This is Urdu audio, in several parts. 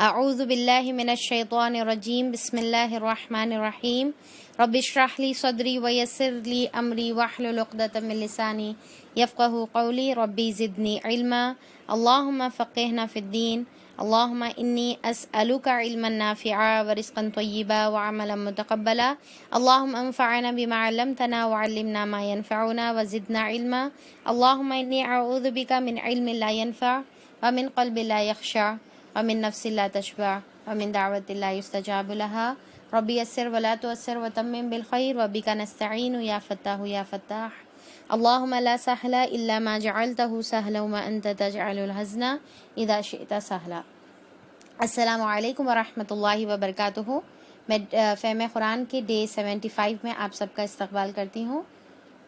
اعوذ باللہ من الشیطان الرجیم بسم اللہ الرحمن الرحیم رب اشرح لی صدری ویسر لی امری واحلل عقدۃ من لسانی یفقہوا قولی ربی زدنی علما اللہم فقہنا فی الدین اللہم انی اسألک علما نافعا ورزقا طیبا وعملا متقبلا اللہم انفعنا بما علمتنا وعلمنا ما ينفعنا وزدنا علما اللہم انی اعوذ بک من علم لا ينفع ومن قلب لا یخشع ومن نفس لا تشبع ومن دعوت لا يستجاب لها ربی یسر ولا تعسر وتمم بالخیر وبک نستعین یا فتاح یا فتاح اللہم لا سہل الا ما جعلته سہلا وانت تجعل الحزن اذا شئت سہلا۔ السلام علیکم ورحمۃ اللہ وبرکاتہ۔ میں فہم قرآن کے ڈے 75 میں آپ سب کا استقبال کرتی ہوں۔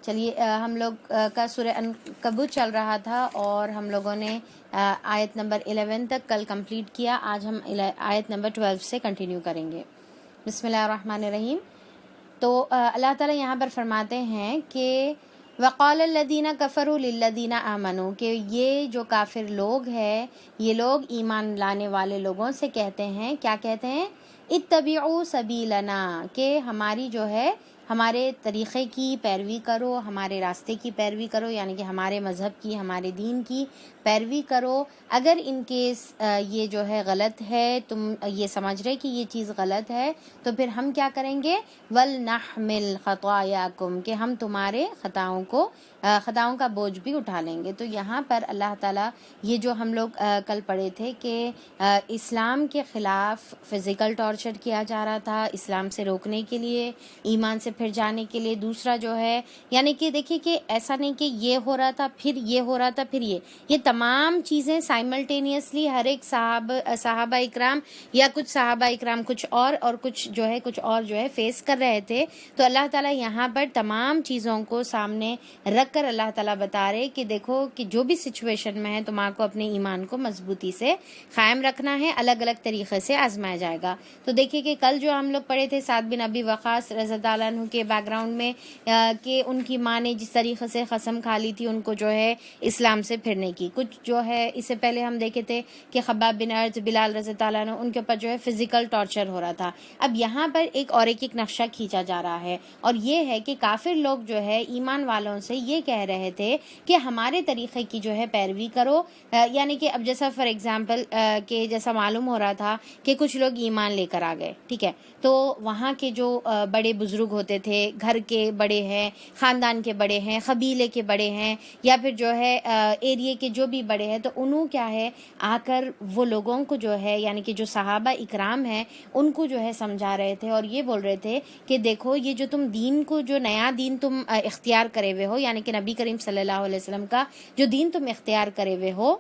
چلیے ہم لوگ کا سورہ عنکبوت چل رہا تھا اور ہم لوگوں نے آیت نمبر 11 تک کل کمپلیٹ کیا۔ آج ہم آیت نمبر 12 سے کنٹینیو کریں گے۔ بسم اللہ الرحمن الرحیم۔ تو اللہ تعالیٰ یہاں پر فرماتے ہیں کہ وقال الذین کفروا للذین آمنوا، کہ یہ جو کافر لوگ ہیں یہ لوگ ایمان لانے والے لوگوں سے کہتے ہیں، کیا کہتے ہیں؟ اتبعوا سبیلنا، کہ ہماری جو ہے ہمارے طریقے کی پیروی کرو، ہمارے راستے کی پیروی کرو، یعنی کہ ہمارے مذہب کی، ہمارے دین کی پیروی کرو۔ اگر ان کیس یہ جو ہے غلط ہے، تم یہ سمجھ رہے کہ یہ چیز غلط ہے، تو پھر ہم کیا کریں گے؟ وَلْنَحْمِلْ خَطَايَاكُمْ، کہ ہم تمہارے خطاؤں کا بوجھ بھی اٹھا لیں گے۔ تو یہاں پر اللہ تعالیٰ یہ جو ہم لوگ کل پڑھے تھے کہ اسلام کے خلاف فزیکل ٹارچر کیا جا رہا تھا، اسلام سے روکنے کے لیے، ایمان سے پھر جانے کے لیے۔ دوسرا جو ہے یعنی کہ دیکھیے کہ ایسا نہیں کہ یہ ہو رہا تھا پھر یہ ہو رہا تھا پھر یہ تمام چیزیں سائملٹینیسلی ہر ایک صحابہ اکرام یا کچھ صحابہ اکرام کچھ اور جو ہے فیس کر رہے تھے۔ تو اللہ تعالیٰ یہاں پر تمام چیزوں کو سامنے رکھ کر اللہ تعالیٰ بتا رہے کہ دیکھو کہ جو بھی سچویشن میں ہے تمہارے کو اپنے ایمان کو مضبوطی سے قائم رکھنا ہے، الگ الگ طریقے سے آزمایا جائے گا۔ تو دیکھیے کہ کل جو ہم لوگ پڑھے تھے سعد بن ابی وقاص رضی اللہ عنہ کے بیک گراؤنڈ میں کہ ان کی ماں نے جس طریقے سے قسم کھا لی تھی ان کو جو ہے اسلام سے پھرنے کی۔ کچھ جو ہے اس سے پہلے ہم دیکھے تھے کہ خباب بن ارت، بلال رضی اللہ عنہ، ان کے اوپر جو ہے فزیکل ٹارچر ہو رہا تھا۔ اب یہاں پر ایک نقشہ کھینچا جا رہا ہے اور یہ ہے کہ کافر لوگ جو ہے ایمان والوں سے یہ کہہ رہے تھے کہ ہمارے طریقے کی جو ہے پیروی کرو، یعنی کہ اب جیسا فار ایگزامپل کہ جیسا معلوم ہو رہا تھا کہ کچھ لوگ ایمان لے کر آ گئے، ٹھیک ہے، تو وہاں کے جو بڑے بزرگ ہوتے تھے، گھر کے بڑے ہیں، خاندان کے بڑے ہیں، قبیلے کے بڑے ہیں، یا پھر جو ہے ایریے کے جو بھی بڑے ہیں، تو انہوں کیا ہے آ کر وہ لوگوں کو جو ہے یعنی کہ جو صحابہ اکرام ہیں ان کو جو ہے سمجھا رہے تھے اور یہ بول رہے تھے کہ دیکھو یہ جو تم دین کو، جو نیا دین تم اختیار کرے ہوئے ہو، یعنی کہ نبی کریم صلی اللہ علیہ وسلم کا جو دین تم اختیار کرے ہوئے ہو،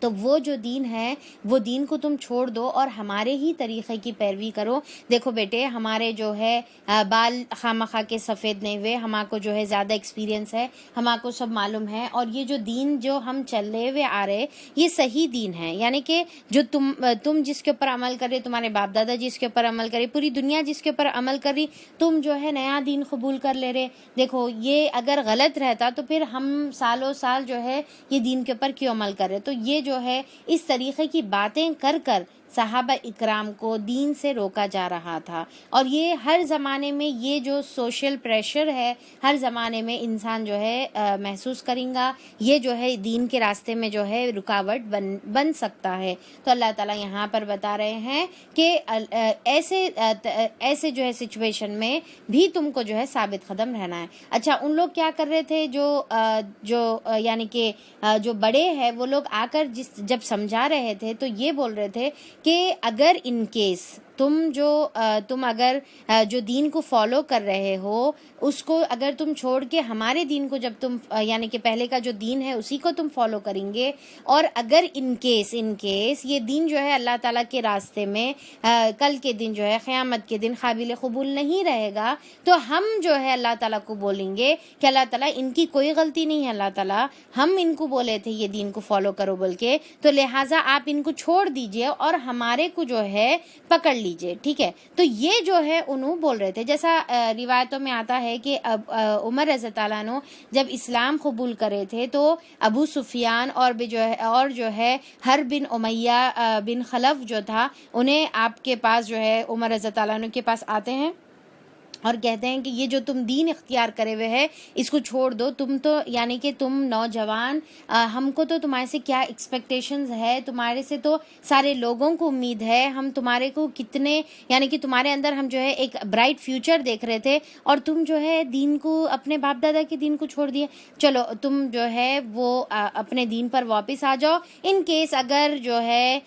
تو وہ جو دین ہے وہ دین کو تم چھوڑ دو اور ہمارے ہی طریقے کی پیروی کرو۔ دیکھو بیٹے، ہمارے جو ہے بال خامخواہ کے سفید نہیں ہوئے، ہمارے کو جو ہے زیادہ ایکسپیرینس ہے، ہمارے کو سب معلوم ہے، اور یہ جو دین جو ہم چلے ہوئے آ رہے یہ صحیح دین ہے، یعنی کہ جو تم جس کے اوپر عمل کر رہے، تمہارے باپ دادا جس کے اوپر عمل کرے، پوری دنیا جس کے اوپر عمل کر رہی، تم جو ہے نیا دین قبول کر لے رہے۔ دیکھو یہ اگر غلط رہتا تو پھر ہم سالوں سال جو ہے یہ دین کے اوپر کیوں عمل کر رہے؟ تو یہ جو ہے اس طریقے کی باتیں کر کر صحابہ اکرام کو دین سے روکا جا رہا تھا۔ اور یہ ہر زمانے میں یہ جو سوشل پریشر ہے ہر زمانے میں انسان جو ہے محسوس کریں گا، یہ جو ہے دین کے راستے میں جو ہے رکاوٹ بن سکتا ہے۔ تو اللہ تعالیٰ یہاں پر بتا رہے ہیں کہ ایسے جو ہے سچویشن میں بھی تم کو جو ہے ثابت قدم رہنا ہے۔ اچھا، ان لوگ کیا کر رہے تھے جو یعنی کہ جو بڑے ہیں وہ لوگ آ کر جب سمجھا رہے تھے تو یہ بول رہے تھے کہ اگر ان کیس تم اگر جو دین کو فالو کر رہے ہو اس کو اگر تم چھوڑ کے ہمارے دین کو جب تم یعنی کہ پہلے کا جو دین ہے اسی کو تم فالو کریں گے، اور اگر ان کیس یہ دین جو ہے اللہ تعالیٰ کے راستے میں کل کے دن جو ہے قیامت کے دن قابل قبول نہیں رہے گا، تو ہم جو ہے اللہ تعالیٰ کو بولیں گے کہ اللہ تعالیٰ ان کی کوئی غلطی نہیں ہے، اللہ تعالیٰ ہم ان کو بولے تھے یہ دین کو فالو کرو بول کے، تو لہٰذا آپ ان کو چھوڑ دیجئے اور ہمارے کو جو ہے پکڑ لیجیے۔ لیجئے، ٹھیک ہے. تو یہ جو ہے انہوں بول رہے تھے، جیسا روایتوں میں آتا ہے کہ عمر رضی اللہ عنہ جب اسلام قبول کرے تھے تو ابو سفیان اور جو ہے ہر بن امیہ بن خلف جو تھا، انہیں آپ کے پاس جو ہے عمر رضی اللہ عنہ کے پاس آتے ہیں اور کہتے ہیں کہ یہ جو تم دین اختیار کرے ہوئے ہے اس کو چھوڑ دو. تم تو یعنی کہ تم نوجوان، ہم کو تو تمہارے سے کیا ایکسپیکٹیشنز ہے، تمہارے سے تو سارے لوگوں کو امید ہے، ہم تمہارے کو کتنے یعنی کہ تمہارے اندر ہم جو ہے ایک برائٹ فیوچر دیکھ رہے تھے، اور تم جو ہے دین کو، اپنے باپ دادا کے دین کو چھوڑ دیے. چلو تم جو ہے وہ اپنے دین پر واپس آ جاؤ. ان کیس اگر جو ہے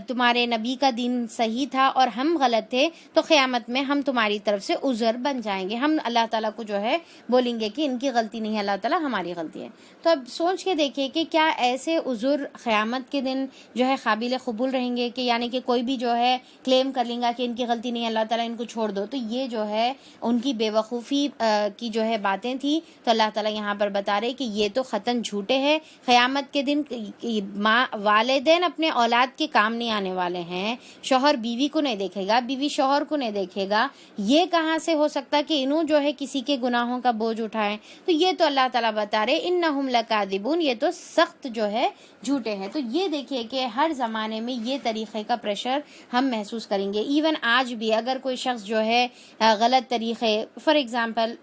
تمہارے نبی کا دین صحیح تھا اور ہم غلط تھے تو قیامت میں ہم تمہاری طرف سے عذر بن جائیں گے، ہم اللہ تعالیٰ کو جو ہے بولیں گے کہ ان کی غلطی نہیں ہے اللہ تعالیٰ، ہماری غلطی ہے. تو اب سوچ کے دیکھیے کہ کیا ایسے عذر قیامت کے دن جو ہے قابل قبول رہیں گے، کہ یعنی کہ کوئی بھی جو ہے کلیم کر لیں گا کہ ان کی غلطی نہیں ہے اللہ تعالیٰ ان کو چھوڑ دو. تو یہ جو ہے ان کی بے وقوفی کی جو ہے باتیں تھیں. تو اللہ تعالیٰ یہاں پر بتا رہے کہ یہ تو قطعاً جھوٹے ہیں. قیامت کے دن والدین اپنے اولاد کے کام نہیں آنے والے ہیں، شوہر بیوی کو نہیں دیکھے گا، بیوی شوہر کو نہیں دیکھے گا. یہ کہاں سے ہو سکتا کہ انہوں جو ہے کسی کے گناہوں کا بوجھ اٹھائیں؟ تو یہ تو اللہ تعالیٰ بتا رہے انہم لکاذبون، یہ تو سخت جو ہے جھوٹے ہیں. تو یہ دیکھیے کہ ہر زمانے میں یہ طریقے کا پریشر ہم محسوس کریں گے. ایون آج بھی اگر کوئی شخص جو ہے غلط طریقے، فار ایگزامپل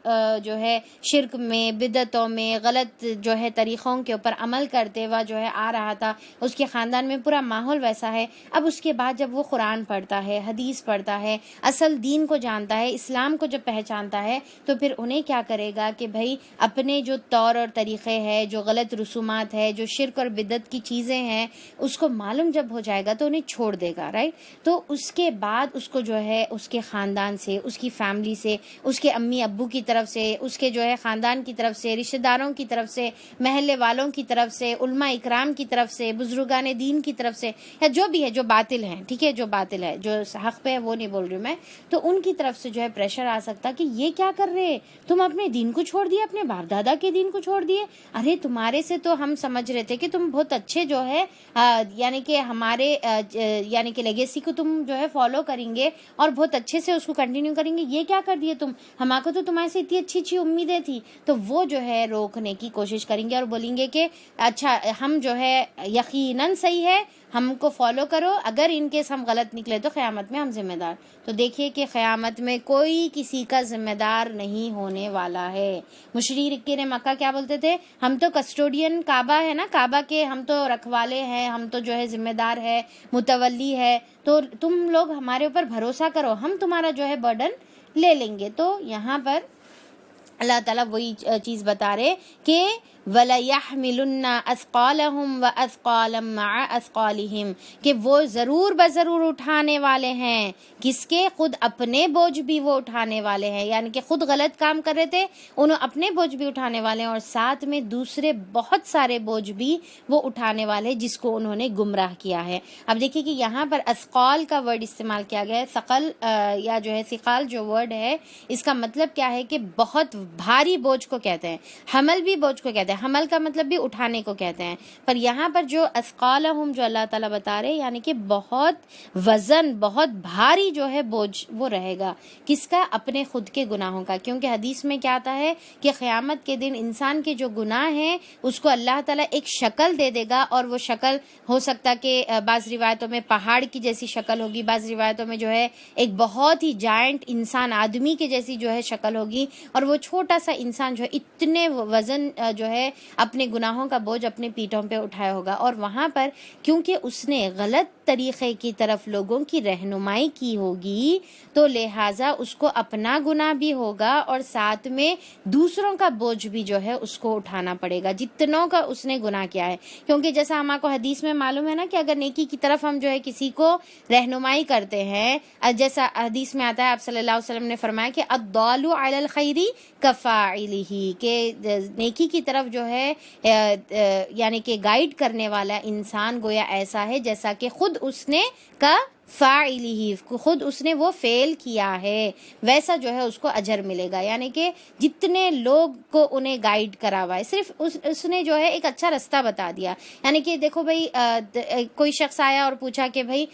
جو ہے شرک میں، بدعتوں میں، غلط جو ہے طریقوں کے اوپر عمل کرتے ہوا جو ہے آ رہا تھا، اس کے خاندان میں پورا ماحول ویسا ہے، اب اس کے بعد جب وہ قرآن پڑھتا ہے، حدیث پڑھتا ہے، اصل دین کو جانتا ہے، اسلام کو جب پہچانتا ہے، تو پھر انہیں کیا کرے گا کہ بھائی اپنے جو طور اور طریقے ہیں، جو غلط رسومات ہے، جو شرک اور بدعت کی چیزیں ہیں، اس کو معلوم جب ہو جائے گا تو انہیں چھوڑ دے گا، رائٹ. تو اس کے بعد اس کو جو ہے اس کے خاندان سے، اس کی فیملی سے، اس کے امی ابو کی طرف سے، اس کے جو ہے خاندان کی طرف سے، رشتہ داروں کی طرف سے، محلے والوں کی طرف سے، علماء اکرام کی طرف سے، بزرگان دین کی طرف سے، یا جو بھی ہے جو باطل ہیں، ٹھیک ہے، جو باطل ہے، جو حق پہ ہے وہ نہیں بول رہی میں، تو ان کی طرف سے جو ہے پریشر آ سکتا کہ یہ کیا کر رہے، تم اپنے دین کو چھوڑ دیے، اپنے باپ دادا کے دین کو چھوڑ دیے. ارے تمہارے سے تو ہم سمجھ رہے تھے کہ تم بہت اچھے جو ہے یعنی کہ ہمارے یعنی کہ لیگیسی کو تم جو ہے فالو کریں گے اور بہت اچھے سے اس کو کنٹینیو کریں گے، یہ کیا کر دیے تم، ہمارے کو تو تمہارے سے اتنی اچھی اچھی امیدیں تھی. تو وہ جو ہے روکنے کی کوشش کریں گے اور بولیں گے کہ اچھا ہم جو ہے یقیناً صحیح ہے، ہم کو فالو کرو، اگر ان کیس ہم غلط نکلے تو قیامت میں ہم ذمہ دار. تو دیکھیے کہ قیامت میں کوئی کسی کا ذمہ دار نہیں ہونے والا ہے. مشرکین مکہ کیا بولتے تھے، ہم تو کسٹوڈین کعبہ ہے نا، کعبہ کے ہم تو رکھوالے ہیں، ہم تو جو ہے ذمہ دار ہے، متولی ہے، تو تم لوگ ہمارے اوپر بھروسہ کرو، ہم تمہارا جو ہے برڈن لے لیں گے. تو یہاں پر اللہ تعالیٰ وہی چیز بتا رہے کہ وَلَيَحْمِلُنَّ أَثْقَالَهُمْ وَأَثْقَالًا مَعَ أَثْقَالِهِمْ، کہ وہ ضرور بضرور اٹھانے والے ہیں، کس کے، خود اپنے بوجھ بھی وہ اٹھانے والے ہیں، یعنی کہ خود غلط کام کر رہے تھے انہوں اپنے بوجھ بھی اٹھانے والے ہیں، اور ساتھ میں دوسرے بہت سارے بوجھ بھی وہ اٹھانے والے جس کو انہوں نے گمراہ کیا ہے. اب دیکھیے کہ یہاں پر اثقال کا ورڈ استعمال کیا گیا ہے. ثقل یا جو ہے ثقال جو ورڈ ہے اس کا مطلب کیا ہے کہ بہت بھاری بوجھ کو کہتے ہیں، حمل بھی بوجھ کو کہتے ہیں، حمل کا مطلب بھی اٹھانے کو کہتے ہیں. پر یہاں پر جو اثقالہم جو اللہ تعالیٰ بتا رہے یعنی کہ بہت وزن، بہت بھاری جو ہے بوجھ وہ رہے گا، کس کا، اپنے خود کے گناہوں کا. کیونکہ حدیث میں کیا آتا ہے کہ قیامت کے دن انسان کے جو گناہ ہیں اس کو اللہ تعالیٰ ایک شکل دے دے گا، اور وہ شکل ہو سکتا کہ بعض روایتوں میں پہاڑ کی جیسی شکل ہوگی، بعض روایتوں میں جو ہے ایک بہت ہی جائنٹ انسان، آدمی کے جیسی جو ہے شکل ہوگی، اور وہ چھوٹا سا انسان جو ہے اتنے وزن جو ہے اپنے گناہوں کا بوجھ اپنے پیٹھوں پہ اٹھایا ہوگا. اور وہاں پر کیونکہ اس نے غلط طریقے کی طرف لوگوں کی رہنمائی کی ہوگی تو لہٰذا اس کو اپنا گناہ بھی ہوگا اور ساتھ میں دوسروں کا بوجھ بھی جو ہے اس کو اٹھانا پڑے گا جتنوں کا اس نے گناہ کیا ہے. کیونکہ جیسا ہمارے کو حدیث میں معلوم ہے نا کہ اگر نیکی کی طرف ہم جو ہے کسی کو رہنمائی کرتے ہیں، جیسا حدیث میں آتا ہے آپ صلی اللہ علیہ وسلم نے فرمایا کہ الضال علی الخیر کفاعلہ، کہ نیکی کی طرف جو ہے یعنی کہ گائیڈ کرنے والا انسان گویا ایسا ہے جیسا کہ خود اس نے کا فاعلہ، خود اس نے وہ فعل کیا ہے ویسا جو ہے اس کو اجر ملے گا. یعنی کہ جتنے لوگ کو انہیں گائیڈ کرا ہوا ہے، صرف اس نے جو ہے ایک اچھا رستہ بتا دیا. یعنی کہ دیکھو بھائی کوئی شخص آیا اور پوچھا کہ بھائی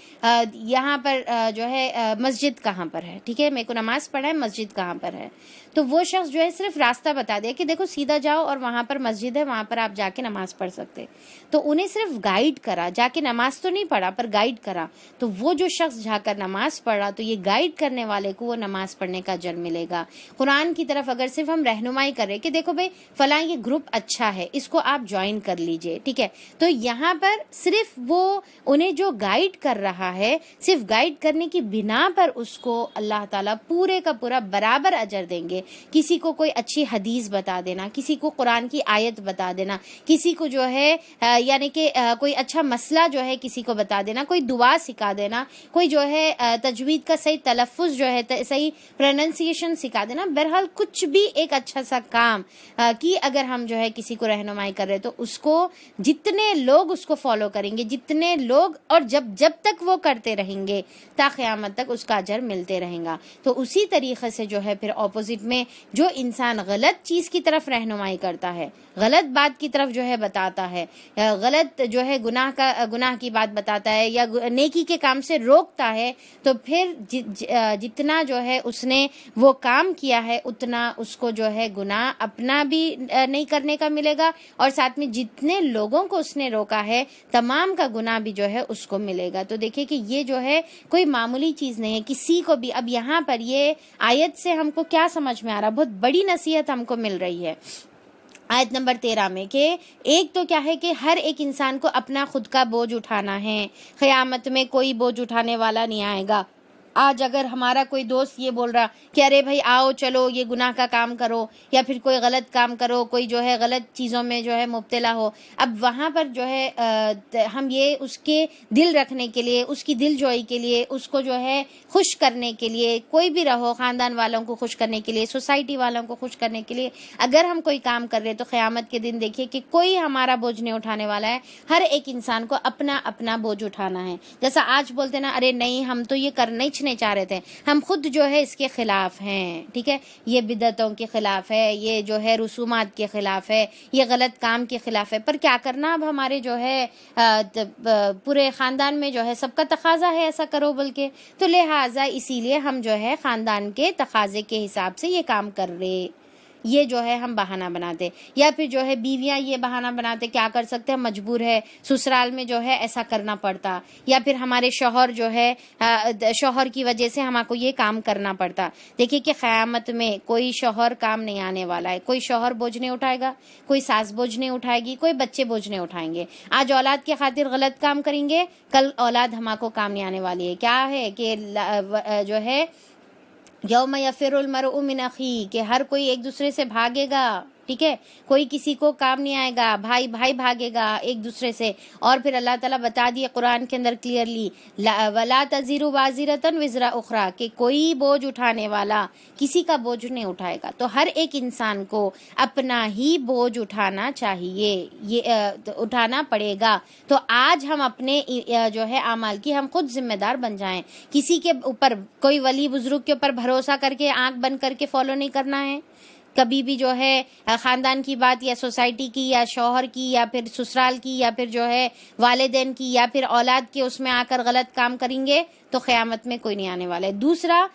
یہاں پر جو ہے مسجد کہاں پر ہے، ٹھیک ہے، میرے کو نماز پڑھنا ہے، مسجد کہاں پر ہے. تو وہ شخص جو ہے صرف راستہ بتا دیا کہ دیکھو سیدھا جاؤ اور وہاں پر مسجد ہے، وہاں پر آپ جا کے نماز پڑھ سکتے. تو انہیں صرف گائیڈ کرا، جا کے نماز تو نہیں پڑھا پر گائیڈ کرا. تو وہ جو شخص جا کر نماز پڑھ رہا، تو یہ گائیڈ کرنے والے کو وہ نماز پڑھنے کا اجر ملے گا. قرآن کی طرف اگر صرف ہم رہنمائی کر رہے کہ دیکھو بھائی فلاں یہ گروپ اچھا ہے، اس کو آپ جوائن کر لیجئے، ٹھیک ہے، تو یہاں پر صرف وہ انہیں جو گائیڈ کر رہا ہے، صرف گائیڈ کرنے کی بنا پر اس کو اللہ تعالیٰ پورے کا پورا برابر اجر دیں گے. کسی کو کوئی اچھی حدیث بتا دینا، کسی کو قرآن کی آیت بتا دینا، کسی کو جو ہے یعنی کہ کوئی اچھا مسئلہ جو ہے کسی کو بتا دینا، کوئی دعا سکھا دینا، کوئی جو ہے تجوید کا صحیح تلفظ جو ہے صحیح پروننسیشن سکھا دینا. بہرحال کچھ بھی ایک اچھا سا کام کی اگر ہم جو ہے کسی کو رہنمائی کر رہے تو اس کو جتنے لوگ اس کو فالو کریں گے، جتنے لوگ اور جب تک وہ کرتے رہیں گے تا قیامت تک اس کا اجر ملتے رہیں گا. تو اسی طریقے سے جو ہے پھر اپوزٹ میں جو انسان غلط چیز کی طرف رہنمائی کرتا ہے، غلط بات کی طرف جو ہے بتاتا ہے، غلط جو ہے گناہ کی بات بتاتا ہے یا نیکی کے کام سے روکتا ہے، تو پھر جتنا جو ہے اس نے وہ کام کیا ہے اتنا اس کو جو ہے گناہ اپنا بھی نہیں کرنے کا ملے گا، اور ساتھ میں جتنے لوگوں کو اس نے روکا ہے تمام کا گناہ بھی جو ہے اس کو ملے گا. تو دیکھیں کہ یہ جو ہے کوئی معمولی چیز نہیں ہے کسی کو بھی. اب یہاں پر یہ آیت سے ہم کو کیا سمجھ میں آ رہا، بہت بڑی نصیحت ہم کو مل رہی ہے آیت نمبر 13 میں، کہ ایک تو کیا ہے کہ ہر ایک انسان کو اپنا خود کا بوجھ اٹھانا ہے. قیامت میں کوئی بوجھ اٹھانے والا نہیں آئے گا. آج اگر ہمارا کوئی دوست یہ بول رہا کہ ارے بھائی آؤ چلو یہ گناہ کا کام کرو، یا پھر کوئی غلط کام کرو، کوئی جو ہے غلط چیزوں میں جو ہے مبتلا ہو، اب وہاں پر جو ہے ہم یہ اس کے دل رکھنے کے لیے، اس کی دل جوئی کے لیے، اس کو جو ہے خوش کرنے کے لیے، کوئی بھی رہو، خاندان والوں کو خوش کرنے کے لیے، سوسائٹی والوں کو خوش کرنے کے لیے اگر ہم کوئی کام کر رہے تو قیامت کے دن دیکھیے کہ کوئی ہمارا بوجھ نہیں اٹھانے والا ہے. ہر ایک انسان کو اپنا اپنا بوجھ اٹھانا ہے. جیسا آج بولتے نا ارے نہیں ہم تو یہ کرنے چاہ رہے تھے، ہم خود جو ہے اس کے خلاف ہیں، ٹھیک ہے، یہ بدعتوں کے خلاف ہے، یہ جو ہے رسومات کے خلاف ہے، یہ غلط کام کے خلاف ہے، پر کیا کرنا، اب ہمارے جو ہے پورے خاندان میں جو ہے سب کا تقاضا ہے ایسا کرو بول کے، تو لہٰذا اسی لیے ہم جو ہے خاندان کے تقاضے کے حساب سے یہ کام کر رہے. یہ جو ہے ہم بہانہ بناتے. یا پھر جو ہے بیویاں یہ بہانہ بناتے، کیا کر سکتے ہیں، مجبور ہے، سسرال میں جو ہے ایسا کرنا پڑتا، یا پھر ہمارے شوہر جو ہے شوہر کی وجہ سے ہمارے کو یہ کام کرنا پڑتا. دیکھیے کہ قیامت میں کوئی شوہر کام نہیں آنے والا ہے، کوئی شوہر بوجھ نہیں اٹھائے گا، کوئی ساس بوجھ نہیں اٹھائے گی، کوئی بچے بوجھ نہیں اٹھائیں گے. آج اولاد کی خاطر غلط کام کریں گے، کل اولاد ہمارے کو کام نہیں آنے والی ہے. کیا ہے کہ جو ہے یوم یفر المرء من اخیہ، کہ ہر کوئی ایک دوسرے سے بھاگے گا، ٹھیک ہے، کوئی کسی کو کام نہیں آئے گا، بھائی بھاگے گا ایک دوسرے سے. اور پھر اللہ تعالیٰ بتا دیے قرآن کے اندر کلیئرلی، وَلَا تَزِرُ وَازِرَةٌ وِزْرَ أُخْرَىٰ، کہ کوئی بوجھ اٹھانے والا کسی کا بوجھ نہیں اٹھائے گا. تو ہر ایک انسان کو اپنا ہی بوجھ اٹھانا چاہیے، یہ اٹھانا پڑے گا. تو آج ہم اپنے جو ہے اعمال کی ہم خود ذمہ دار بن جائیں. کسی کے اوپر، کوئی ولی بزرگ کے اوپر بھروسہ کر کے آنکھ بند کر کے فالو نہیں کرنا ہے. کبھی بھی جو ہے خاندان کی بات یا سوسائٹی کی یا شوہر کی یا پھر سسرال کی یا پھر جو ہے والدین کی یا پھر اولاد کے اس میں آ کر غلط کام کریں گے تو قیامت میں کوئی نہیں آنے والا ہے. دوسرا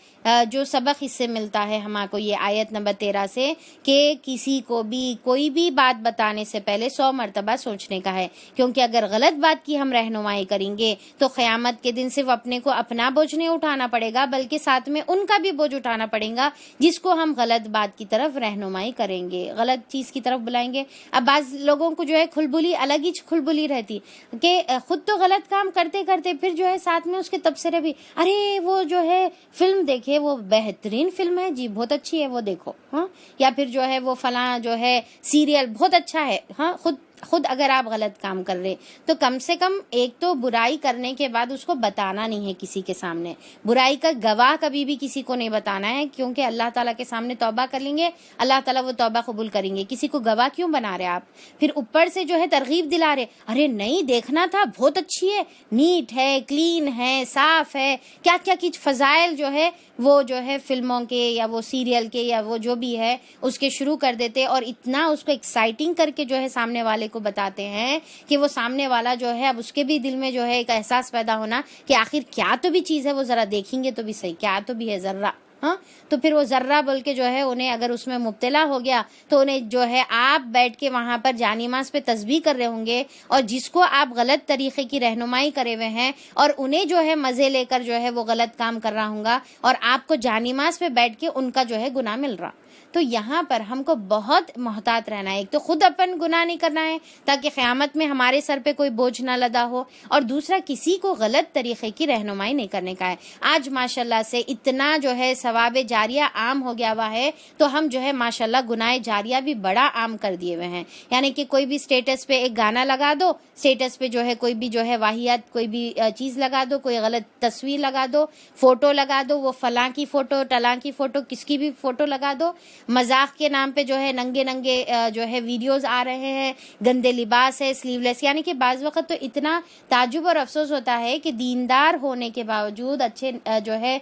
جو سبق اس سے ملتا ہے ہمارے کو یہ آیت نمبر 13 سے، کہ کسی کو بھی کوئی بھی بات بتانے سے پہلے 100 مرتبہ سوچنے کا ہے. کیونکہ اگر غلط بات کی ہم رہنمائی کریں گے تو قیامت کے دن صرف اپنے کو اپنا بوجھ نہیں اٹھانا پڑے گا بلکہ ساتھ میں ان کا بھی بوجھ اٹھانا پڑے گا جس کو ہم غلط بات کی طرف رہنمائی کریں گے، غلط چیز کی طرف بلائیں گے. اب بعض لوگوں کو جو ہے کھلبلی الگ ہی کھلبلی رہتی کہ خود تو غلط کام کرتے کرتے پھر جو ہے ساتھ میں اس کے تبصرے بھی، ارے وہ جو ہے فلم دیکھے، وہ بہترین فلم ہے جی، بہت اچھی ہے وہ دیکھو، ہاں، یا پھر جو ہے وہ فلاں جو ہے سیریل بہت اچھا ہے، ہاں، خود خود اگر آپ غلط کام کر رہے تو کم سے کم ایک تو برائی کرنے کے بعد اس کو بتانا نہیں ہے کسی کے سامنے. برائی کا گواہ کبھی بھی کسی کو نہیں بتانا ہے, کیونکہ اللہ تعالیٰ کے سامنے توبہ کر لیں گے, اللہ تعالیٰ وہ توبہ قبول کریں گے. کسی کو گواہ کیوں بنا رہے آپ؟ پھر اوپر سے جو ہے ترغیب دلا رہے, ارے نہیں دیکھنا تھا, بہت اچھی ہے, نیٹ ہے, کلین ہے, صاف ہے, کیا کیا کچھ فضائل جو ہے وہ جو ہے فلموں کے یا وہ سیریل کے یا وہ جو بھی ہے اس کے شروع کر دیتے, اور اتنا اس کو ایکسائٹنگ کر کے جو ہے سامنے والے کو بتاتے ہیں کہ وہ سامنے والا جو ہے اب اس کے بھی دل میں جو ہے ایک احساس پیدا ہونا کہ آخر کیا تو بھی چیز ہے, وہ ذرا دیکھیں گے تو بھی صحیح, کیا تو بھی ہے ذرہ. ہاں تو پھر وہ ذرہ بول کے جو ہے انہیں اگر اس میں مبتلا ہو گیا تو انہیں جو ہے آپ بیٹھ کے وہاں پر جانماز پہ تسبیح کر رہے ہوں گے, اور جس کو آپ غلط طریقے کی رہنمائی کرے ہوئے ہیں اور انہیں جو ہے مزے لے کر جو ہے وہ غلط کام کر رہا ہوں گا, اور آپ کو جانماز پہ بیٹھ کے ان کا جو ہے گناہ مل رہا. تو یہاں پر ہم کو بہت محتاط رہنا ہے. ایک تو خود اپن گناہ نہیں کرنا ہے تاکہ قیامت میں ہمارے سر پہ کوئی بوجھ نہ لدا ہو, اور دوسرا کسی کو غلط طریقے کی رہنمائی نہیں کرنے کا ہے. آج ماشاءاللہ سے اتنا جو ہے ثواب جاریہ عام ہو گیا ہوا ہے, تو ہم جو ہے ماشاءاللہ گناہ جاریہ بھی بڑا عام کر دیے ہوئے ہیں. یعنی کہ کوئی بھی اسٹیٹس پہ ایک گانا لگا دو, اسٹیٹس پہ جو ہے کوئی بھی جو ہے واہیات کوئی بھی چیز لگا دو, کوئی غلط تصویر لگا دو, فوٹو لگا دو, وہ فلاں کی فوٹو ٹلاں کی فوٹو کس کی بھی فوٹو لگا دو, مذاق کے نام پہ جو ہے ننگے ننگے جو ہے ویڈیوز آ رہے ہیں, گندے لباس ہے, سلیو لیس. یعنی کہ بعض وقت تو اتنا تعجب اور افسوس ہوتا ہے کہ دیندار ہونے کے باوجود, اچھے جو ہے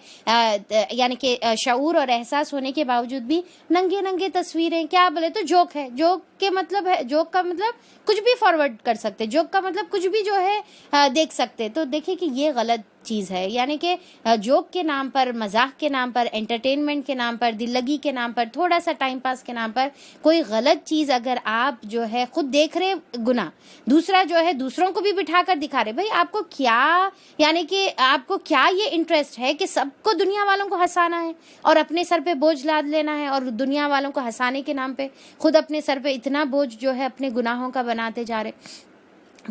یعنی کہ شعور اور احساس ہونے کے باوجود بھی ننگے ننگے تصویریں, کیا بولے تو جوک ہے, جوک کے مطلب ہے, جوک کا مطلب کچھ بھی فارورڈ کر سکتے, جوک کا مطلب کچھ بھی جو ہے دیکھ سکتے. تو دیکھیں کہ یہ غلط چیز ہے. یعنی کہ جوک کے نام پر, مزاح کے نام پر, انٹرٹینمنٹ کے نام پر, دل لگی کے نام پر, تھوڑا سا ٹائم پاس کے نام پر کوئی غلط چیز اگر آپ جو ہے خود دیکھ رہے گناہ, دوسرا جو ہے دوسروں کو بھی بٹھا کر دکھا رہے, بھائی آپ کو کیا, یعنی کہ آپ کو کیا یہ انٹرسٹ ہے کہ سب کو دنیا والوں کو ہنسانا ہے اور اپنے سر پہ بوجھ لاد لینا ہے, اور دنیا والوں کو ہنسانے کے نام پہ خود اپنے سر پہ اتنا بوجھ جو ہے اپنے گناہوں کا بناتے جا رہے,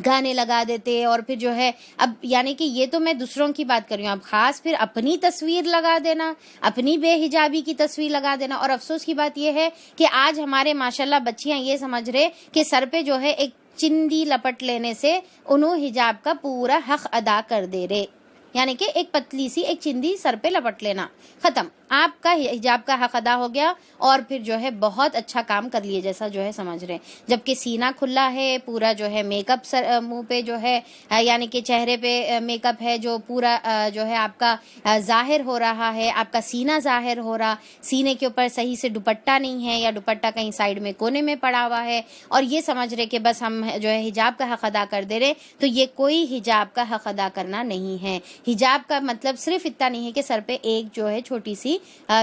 گانے لگا دیتے. اور پھر جو ہے اب یعنی کہ یہ تو میں دوسروں کی بات کر رہی ہوں, اب خاص پھر اپنی تصویر لگا دینا, اپنی بے حجابی کی تصویر لگا دینا. اور افسوس کی بات یہ ہے کہ آج ہمارے ماشاءاللہ بچیاں یہ سمجھ رہے کہ سر پہ جو ہے ایک چندی لپٹ لینے سے انہوں حجاب کا پورا حق ادا کر دے رہے. یعنی کہ ایک پتلی سی ایک چندی سر پہ لپٹ لینا, ختم, آپ کا حجاب کا حق ادا ہو گیا, اور پھر جو ہے بہت اچھا کام کر لیے جیسا جو ہے سمجھ رہے. جبکہ سینہ کھلا ہے, پورا جو ہے میک اپ منہ پہ جو ہے یعنی کہ چہرے پہ میک اپ ہے جو پورا جو ہے آپ کا ظاہر ہو رہا ہے, آپ کا سینہ ظاہر ہو رہا, سینے کے اوپر صحیح سے دوپٹہ نہیں ہے یا دوپٹہ کہیں سائڈ میں کونے میں پڑا ہوا ہے, اور یہ سمجھ رہے کہ بس ہم جو ہے حجاب کا حق ادا کر دے رہے. تو یہ کوئی حجاب کا حق ادا کرنا نہیں ہے. حجاب کا مطلب صرف اتنا نہیں ہے کہ سر پہ ایک جو ہے چھوٹی سی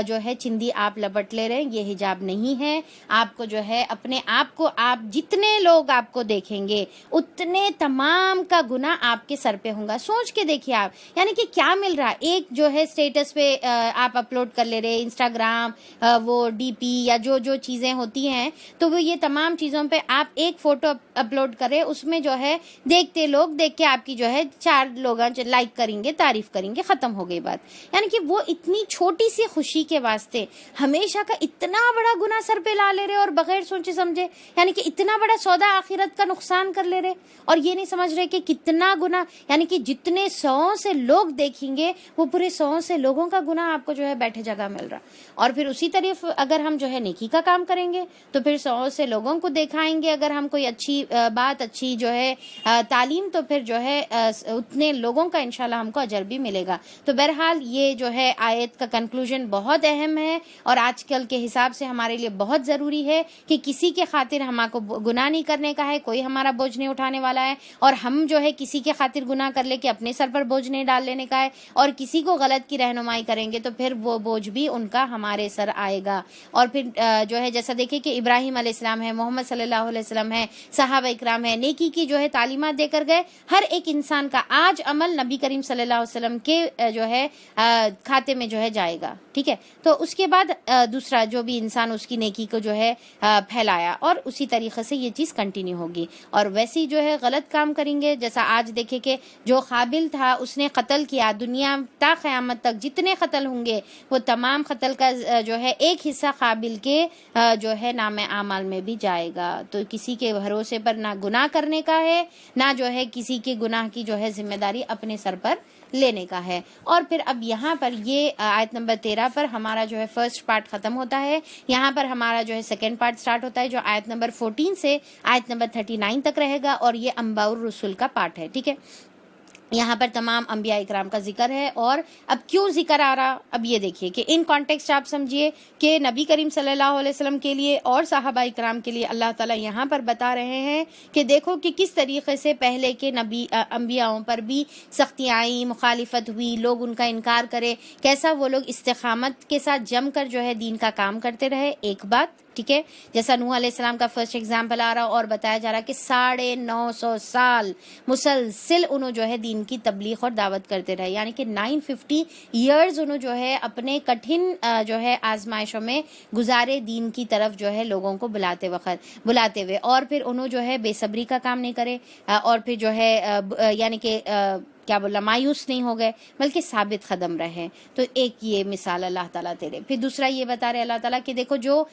جو ہے چندی آپ لپٹ لے رہے ہیں, یہ حجاب نہیں ہے. آپ کو جو ہے اپنے آپ کو, آپ جتنے لوگ آپ کو دیکھیں گے اتنے تمام کا گناہ آپ کے سر پہ ہوں گا. سوچ کے دیکھیے آپ, یعنی کہ کیا مل رہا ہے, ایک جو ہے اسٹیٹس پہ آپ اپلوڈ کر لے رہے, انسٹاگرام وہ ڈی پی یا جو چیزیں ہوتی ہیں, تو وہ یہ تمام چیزوں پہ آپ ایک فوٹو اپلوڈ کرے, اس میں جو ہے دیکھتے لوگ دیکھ کے آپ کی جو ہے 4 لوگ لائک کریں گے, تعریف کریں گے, ختم ہو گئی بات. یعنی کہ وہ اتنی چھوٹی سی خوشی کے واسطے ہمیشہ کا اتنا بڑا گناہ سر پہ لا لے رہے اور بغیر سوچے سمجھے, یعنی کہ اتنا بڑا سودا آخرت کا نقصان کر لے رہے, اور یہ نہیں سمجھ رہے کہ کتنا گناہ, یعنی کہ جتنے 100 سے لوگ دیکھیں گے وہ پورے 100 سے لوگوں کا گناہ آپ کو جو ہے بیٹھے جگہ مل رہا. اور پھر اسی طرف اگر ہم جو ہے نیکی کا کام کریں گے تو پھر 100 سے لوگوں کو دکھائیں گے, اگر ہم کوئی اچھی بات, اچھی جو ہے تعلیم, تو پھر جو ہے اتنے لوگوں کا انشاءاللہ ہم کو اجر بھی ملے گا. تو بہرحال یہ جو ہے آیت کا کنکلوژن بہت اہم ہے, اور آج کل کے حساب سے ہمارے لیے بہت ضروری ہے کہ کسی کے خاطر ہمارے کو گناہ نہیں کرنے کا ہے, کوئی ہمارا بوجھ نہیں اٹھانے والا ہے, اور ہم جو ہے کسی کے خاطر گناہ کر لے کے اپنے سر پر بوجھ نہیں ڈال لینے کا ہے, اور کسی کو غلط کی رہنمائی کریں گے تو پھر وہ بوجھ بھی ان کا ہمارے سر آئے گا. اور پھر جو ہے جیسا دیکھیں کہ ابراہیم علیہ السلام ہے, محمد صلی اللہ علیہ وسلم ہے, صحابہ اکرام ہے, نیکی کی جو ہے تعلیمات دے کر گئے. ہر ایک انسان کا آج عمل نبی کریم صلی اللہ علیہ وسلم کے جو ہے کھاتے میں جو ہے جائے گا. ٹھیک ہے. تو اس کے بعد دوسرا جو بھی انسان اس کی نیکی کو جو ہے پھیلایا، اور اسی طریقے سے یہ چیز کنٹینیو ہوگی. اور ویسے ہی جو ہے غلط کام کریں گے، جیسا آج دیکھیں کہ جو قابل تھا اس نے قتل کیا، دنیا تا قیامت تک جتنے قتل ہوں گے وہ تمام قتل کا جو ہے ایک حصہ قابل کے جو ہے نام اعمال میں بھی جائے گا. تو کسی کے بھروسے پر نہ گناہ کرنے کا ہے، نہ جو ہے کسی کے گناہ کی جو ہے ذمہ داری اپنے سر پر لینے کا ہے. اور پھر اب یہاں پر یہ آیت نمبر 13 پر ہمارا جو ہے فرسٹ پارٹ ختم ہوتا ہے. یہاں پر ہمارا جو ہے سیکنڈ پارٹ سٹارٹ ہوتا ہے، جو آیت نمبر 14 سے آیت نمبر 39 تک رہے گا، اور یہ انباء الرسل کا پارٹ ہے. ٹھیک ہے، یہاں پر تمام انبیاء اکرام کا ذکر ہے. اور اب کیوں ذکر آ رہا، اب یہ دیکھیے کہ ان کانٹیکسٹ آپ سمجھیے کہ نبی کریم صلی اللہ علیہ وسلم کے لیے اور صحابہ اکرام کے لیے اللہ تعالیٰ یہاں پر بتا رہے ہیں کہ دیکھو کہ کس طریقے سے پہلے کے نبی انبیاءوں پر بھی سختیاں آئیں، مخالفت ہوئی، لوگ ان کا انکار کرے، کیسا وہ لوگ استقامت کے ساتھ جم کر جو ہے دین کا کام کرتے رہے. ایک بات، ٹھیک ہے، جیسا نوح علیہ السلام کا فرسٹ ایگزامپل آ رہا اور بتایا جا رہا کہ 950 سال مسلسل انہوں جو ہے دین کی تبلیغ اور دعوت کرتے رہے، یعنی کہ 950 ایئرز انہوں جو ہے اپنے کٹھن جو ہے آزمائشوں میں گزارے دین کی طرف جو ہے لوگوں کو بلاتے ہوئے. اور پھر انہوں جو ہے بے صبری کا کام نہیں کرے، اور پھر جو ہے یعنی کہ کیا بولا، مایوس نہیں ہو گئے بلکہ ثابت قدم رہے. تو ایک یہ مثال اللہ تعالیٰ تیرے. پھر دوسرا یہ بتا رہے اللہ تعالیٰ کہ دیکھو جو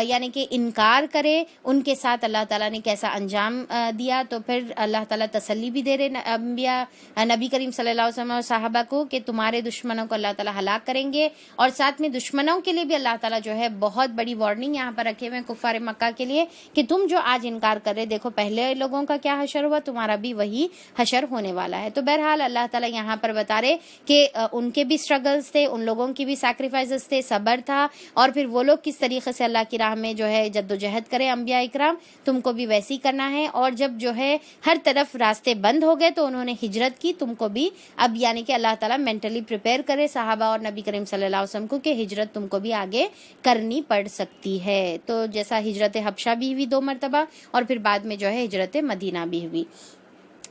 یعنی کہ انکار کرے ان کے ساتھ اللہ تعالیٰ نے کیسا انجام دیا. تو پھر اللہ تعالیٰ تسلی بھی دے رہے انبیاء نبی کریم صلی اللہ علیہ وسلم اور صحابہ کو کہ تمہارے دشمنوں کو اللہ تعالیٰ ہلاک کریں گے. اور ساتھ میں دشمنوں کے لیے بھی اللہ تعالیٰ جو ہے بہت بڑی وارننگ یہاں پر رکھے ہوئے کفار مکہ کے لیے کہ تم جو آج انکار کر رہے، دیکھو پہلے لوگوں کا کیا حشر ہوا، تمہارا بھی وہی حشر ہونے والا ہے. تو بہرحال اللہ تعالیٰ یہاں پر بتا رہے کہ ان کے بھی سٹرگلز تھے، ان لوگوں کی بھی سیکریفائسز تھے، صبر تھا، اور پھر وہ لوگ کس طریقے سے اللہ کی راہ میں جو ہے جد و جہد کرے. انبیاء اکرام تم کو بھی ویسے ہی کرنا ہے. اور جب جو ہے ہر طرف راستے بند ہو گئے تو انہوں نے ہجرت کی، تم کو بھی اب یعنی کہ اللہ تعالیٰ مینٹلی پریپیئر کرے صحابہ اور نبی کریم صلی اللہ علیہ وسلم کو کہ ہجرت تم کو بھی آگے کرنی پڑ سکتی ہے. تو جیسا ہجرت حبشہ بھی ہوئی 2 مرتبہ، اور پھر بعد میں جو ہے ہجرت مدینہ بھی ہوئی.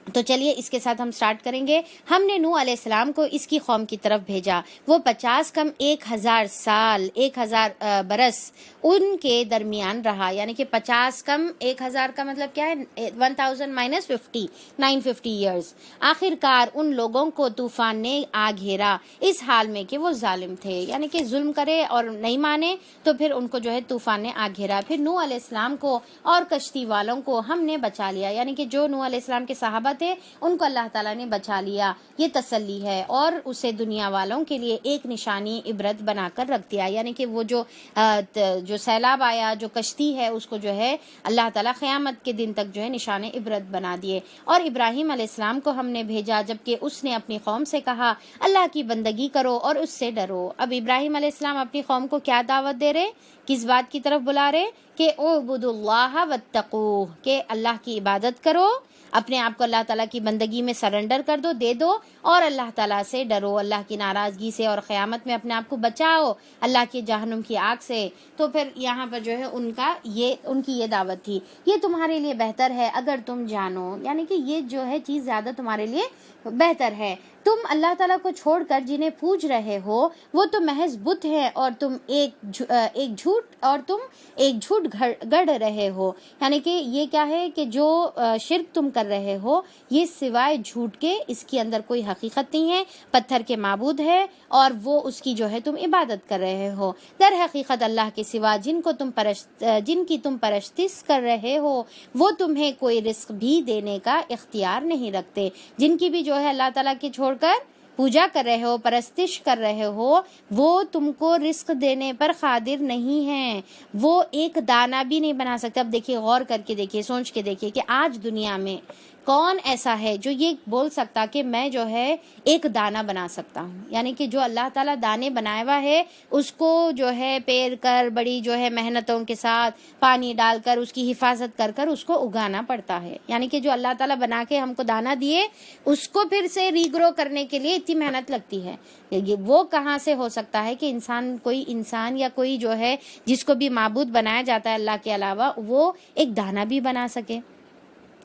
تو چلیے اس کے ساتھ ہم سٹارٹ کریں گے. ہم نے نوح علیہ السلام کو اس کی قوم کی طرف بھیجا، وہ 50 کم 1000 سال 1000 برس ان کے درمیان رہا. یعنی کہ 50 کم 1000 کا مطلب کیا ہے، 1000 مائنس 50 950 ایئرز. آخر کار ان لوگوں کو طوفان نے آ گھیرا اس حال میں کہ وہ ظالم تھے، یعنی کہ ظلم کرے اور نہیں مانے تو پھر ان کو جو ہے طوفان نے آ گھیرا. پھر نوح علیہ السلام کو اور کشتی والوں کو ہم نے بچا لیا، یعنی کہ جو نوح علیہ السلام کے صحابہ تھے ان کو اللہ تعالیٰ نے بچا لیا. یہ تسلی ہے، اور اسے دنیا والوں کے لیے ایک نشانی عبرت بنا کر رکھ دیا. یعنی کہ وہ جو سیلاب آیا، جو کشتی ہے، اس کو جو ہے اللہ تعالیٰ قیامت کے دن تک جو ہے نشان عبرت بنا دیے. اور ابراہیم علیہ السلام کو ہم نے بھیجا جبکہ اس نے اپنی قوم سے کہا اللہ کی بندگی کرو اور اس سے ڈرو. اب ابراہیم علیہ السلام اپنی قوم کو کیا دعوت دے رہے، کس بات کی طرف بلا رہے کہ اعبدوا اللہ واتقوہ، کہ اللہ کی عبادت کرو، اپنے آپ کو اللہ تعالیٰ کی بندگی میں سرنڈر کر دو، دے دو، اور اللہ تعالیٰ سے ڈرو، اللہ کی ناراضگی سے، اور قیامت میں اپنے آپ کو بچاؤ اللہ کی جہنم کی آگ سے. تو پھر یہاں پر جو ہے ان کی یہ دعوت تھی، یہ تمہارے لیے بہتر ہے اگر تم جانو، یعنی کہ یہ جو ہے چیز زیادہ تمہارے لیے بہتر ہے. تم اللہ تعالیٰ کو چھوڑ کر جنہیں پوج رہے ہو وہ تو محض بت ہے، اور تم ایک جھوٹ گڑھ رہے ہو. یعنی کہ یہ کیا ہے کہ جو شرک تم کر رہے ہو یہ سوائے جھوٹ کے اس کے اندر کوئی حقیقت نہیں ہے. پتھر کے معبود ہے اور وہ اس کی جو ہے تم عبادت کر رہے ہو. در حقیقت اللہ کے سوا جن کی تم پرستش کر رہے ہو وہ تمہیں کوئی رزق بھی دینے کا اختیار نہیں رکھتے. جن کی بھی جو ہے اللہ تعالیٰ کی چھوڑ کر پوجا کر رہے ہو، پرستش کر رہے ہو، وہ تم کو رزق دینے پر قادر نہیں ہیں، وہ ایک دانہ بھی نہیں بنا سکتے. اب دیکھیے، غور کر کے دیکھیے، سوچ کے دیکھیے کہ آج دنیا میں کون ایسا ہے جو یہ بول سکتا کہ میں جو ہے ایک دانہ بنا سکتا ہوں. یعنی کہ جو اللہ تعالیٰ دانے بنایا ہوا ہے اس کو جو ہے پیر کر بڑی جو ہے محنتوں کے ساتھ پانی ڈال کر اس کی حفاظت کر کر اس کو اگانا پڑتا ہے. یعنی کہ جو اللہ تعالیٰ بنا کے ہم کو دانہ دیے اس کو پھر سے ری گرو کرنے کے لیے اتنی محنت لگتی ہے. وہ کہاں سے ہو سکتا ہے کہ کوئی انسان یا کوئی جو ہے جس کو بھی معبود بنایا جاتا ہے اللہ کے علاوہ وہ ایک دانہ بھی بنا سکے.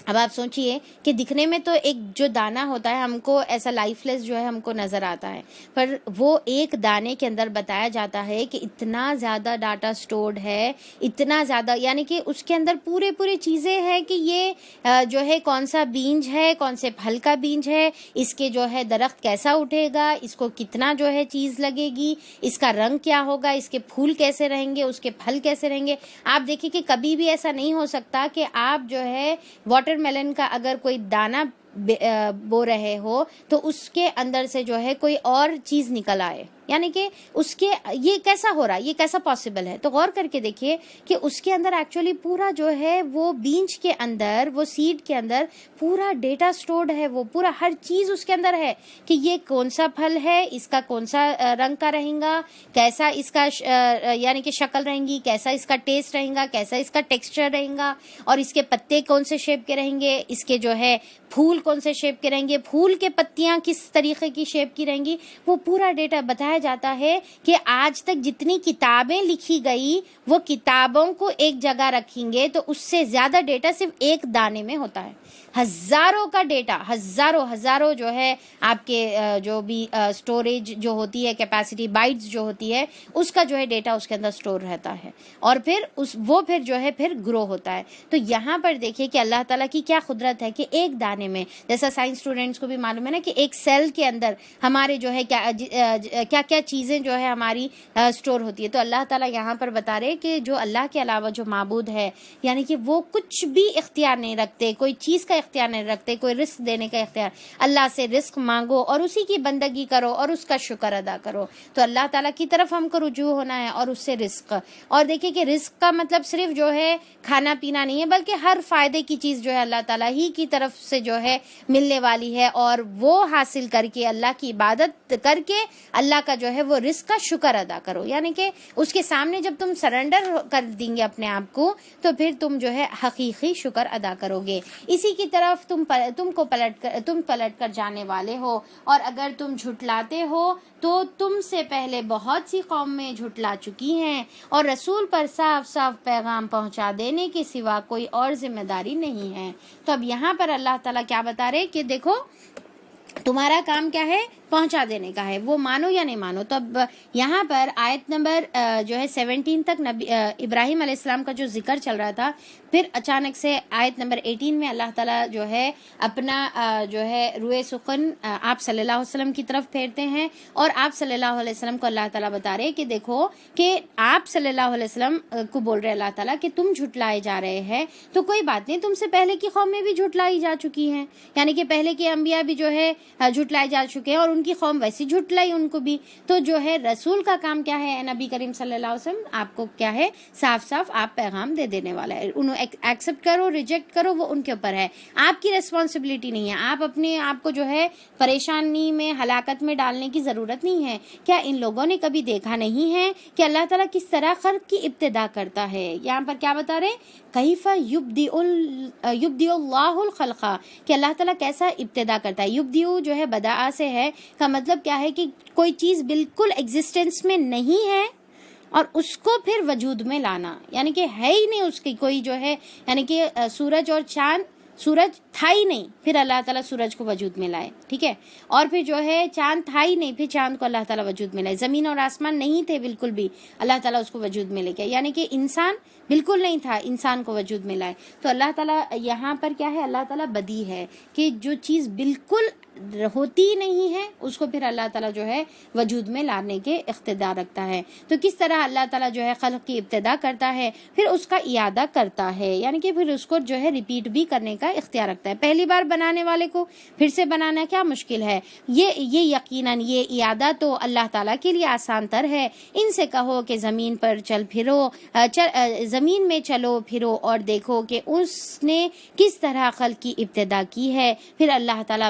اب آپ سوچئے کہ دکھنے میں تو ایک جو دانہ ہوتا ہے ہم کو ایسا لائف لیس جو ہے ہم کو نظر آتا ہے، پر وہ ایک دانے کے اندر بتایا جاتا ہے کہ اتنا زیادہ ڈاٹا سٹورڈ ہے، اتنا زیادہ، یعنی کہ اس کے اندر پورے چیزیں ہیں کہ یہ جو ہے کون سا بیج ہے، کون سے پھل کا بیج ہے، اس کے جو ہے درخت کیسا اٹھے گا، اس کو کتنا جو ہے چیز لگے گی، اس کا رنگ کیا ہوگا، اس کے پھول کیسے رہیں گے، اس کے پھل کیسے رہیں گے۔ آپ دیکھیں کہ کبھی بھی ایسا نہیں ہو سکتا کہ آپ جو ہے واٹر میلن کا اگر کوئی دانہ بو رہے ہو تو اس کے اندر سے جو ہے کوئی اور چیز نکل آئے، یعنی کہ اس کے یہ کیسا ہو رہا ہے، یہ کیسا پاسبل ہے؟ تو غور کر کے دیکھیے کہ اس کے اندر ایکچولی پورا جو ہے وہ بیج کے اندر، وہ سیڈ کے اندر پورا ڈیٹا سٹورڈ ہے، وہ پورا ہر چیز اس کے اندر ہے کہ یہ کون سا پھل ہے، اس کا کون سا رنگ کا رہیں گا، کیسا اس کا یعنی کہ شکل رہیں گی، کیسا اس کا ٹیسٹ رہیں گا، کیسا اس کا ٹیکسچر رہیں گا، اور اس کے پتے کون سے شیپ کے رہیں گے، اس کے جو ہے پھول کون سے شیپ کے رہیں گے، پھول کے پتیاں کس طریقے کی شیپ کی رہیں گی، وہ پورا ڈیٹا بتایا جاتا ہے کہ آج تک جتنی کتابیں لکھی گئی وہ کتابوں کو ایک جگہ رکھیں گے تو اس سے زیادہ ڈیٹا صرف ایک دانے میں ہوتا ہے۔ ہزاروں کا ڈیٹا، ہزاروں جو ہے آپ کے جو بھی سٹوریج جو ہوتی ہے، کیپیسٹی بائٹس جو ہوتی ہے، اس کا جو ہے ڈیٹا اس کے اندر سٹور رہتا ہے، اور پھر وہ پھر جو ہے پھر گرو ہوتا ہے۔ تو یہاں پر دیکھیے کہ اللہ تعالیٰ کی کیا قدرت ہے کہ ایک دانے میں، جیسا سائنس اسٹوڈینٹس کو بھی معلوم ہے نا کہ ایک سیل کے اندر ہمارے جو ہے کیا چیزیں جو ہے ہماری سٹور ہوتی ہے۔ تو اللہ تعالیٰ یہاں پر بتا رہے کہ جو اللہ کے علاوہ جو معبود ہے، یعنی کہ وہ کچھ بھی اختیار نہیں رکھتے، کوئی چیز کا اختیار نہیں رکھتے، کوئی رزق دینے کا اختیار۔ اللہ سے رزق مانگو اور اسی کی بندگی کرو اور اس کا شکر ادا کرو۔ تو اللہ تعالیٰ کی طرف ہم کو رجوع ہونا ہے اور اس سے رزق، اور دیکھیں کہ رزق کا مطلب صرف جو ہے کھانا پینا نہیں ہے، بلکہ ہر فائدے کی چیز جو ہے اللہ تعالیٰ ہی کی طرف سے جو ہے ملنے والی ہے، اور وہ حاصل کر کے اللہ کی عبادت کر کے اللہ کا جو ہے وہ رزق کا شکر ادا کرو، یعنی کہ اس کے سامنے جب تم سرنڈر کر دیں گے اپنے آپ کو تو پھر تم جو ہے حقیقی شکر ادا کرو گے۔ اسی کی طرف تم پلٹ کر جانے والے ہو، اور اگر تم جھٹلاتے ہو تو تم سے پہلے بہت سی قومیں جھٹلا چکی ہیں، اور رسول پر صاف صاف پیغام پہنچا دینے کے سوا کوئی اور ذمہ داری نہیں ہے۔ تو اب یہاں پر اللہ تعالیٰ کیا بتا رہے کہ دیکھو تمہارا کام کیا ہے، پہنچا دینے کا ہے، وہ مانو یا نہیں مانو۔ تو اب یہاں پر آیت نمبر جو ہے 17 تک نبی ابراہیم علیہ السلام کا جو ذکر چل رہا تھا، پھر اچانک سے آیت نمبر 18 میں اللہ تعالیٰ جو ہے اپنا جو ہے روئے سخن آپ صلی اللہ علیہ وسلم کی طرف پھیرتے ہیں، اور آپ صلی اللہ علیہ وسلم کو اللہ تعالیٰ بتا رہے کہ دیکھو کہ آپ صلی اللہ علیہ وسلم کو بول رہے اللہ تعالیٰ کہ تم جھٹلائے جا رہے ہیں، تو کوئی بات نہیں، تم سے پہلے کی قومیں بھی جھٹلائی جا چکی ہیں، یعنی کہ پہلے کے انبیاء بھی جو ہے جھٹلائے جا چکے ہیں، اور ان کی قوم ویسی جھٹلائی ان کو بھی۔ تو جو ہے رسول کا کام کیا ہے، نبی کریم صلی اللہ علیہ وسلم آپ کو کیا ہے، صاف صاف آپ پیغام دے دینے والا ہے، انہوں ایکسپٹ کرو ریجیکٹ کرو وہ ان کے اوپر ہے، آپ کی ریسپانسبلٹی نہیں ہے، آپ اپنے آپ کو جو ہے پریشانی میں ہلاکت میں ڈالنے کی ضرورت نہیں ہے۔ کیا ان لوگوں نے کبھی دیکھا نہیں ہے کہ اللہ تعالیٰ کس طرح خلق کی ابتدا کرتا ہے؟ یہاں پر کیا بتا رہے، کیف یبدئ اللہ الخلق، کہ اللہ تعالیٰ کیسا ابتدا کرتا ہے۔ یبدئ جو ہے بداء سے ہے، کا مطلب کیا ہے کہ کوئی چیز بالکل ایگزسٹنس میں نہیں ہے اور اس کو پھر وجود میں لانا، یعنی کہ ہے ہی نہیں اس کی کوئی جو ہے، یعنی کہ سورج اور چاند، سورج تھا ہی نہیں، پھر اللہ تعالیٰ سورج کو وجود میں لائے، ٹھیک ہے، اور پھر جو ہے چاند تھا ہی نہیں، پھر چاند کو اللہ تعالیٰ وجود میں لائے، زمین اور آسمان نہیں تھے بالکل بھی، اللہ تعالیٰ اس کو وجود میں لے کے، یعنی کہ انسان بالکل نہیں تھا، انسان کو وجود میں لائے۔ تو اللہ تعالیٰ یہاں پر کیا ہے، اللہ تعالیٰ بدیع ہے کہ جو چیز بالکل ہوتی نہیں ہے اس کو پھر اللہ تعالیٰ جو ہے وجود میں لانے کے اقتدار رکھتا ہے۔ تو کس طرح اللہ تعالیٰ جو ہے خلق کی ابتدا کرتا ہے، پھر اس کا اعادہ کرتا ہے، یعنی کہ پھر اس کو جو ہے ریپیٹ بھی کرنے کا اختیار رکھتا ہے۔ پہلی بار بنانے والے کو پھر سے بنانا کیا مشکل ہے، یہ یقیناً یہ اعادہ تو اللہ تعالیٰ کے لیے آسان تر ہے۔ ان سے کہو کہ زمین پر زمین میں چلو پھرو اور دیکھو کہ اس نے کس طرح خلق کی ابتدا کی ہے، پھر اللہ تعالیٰ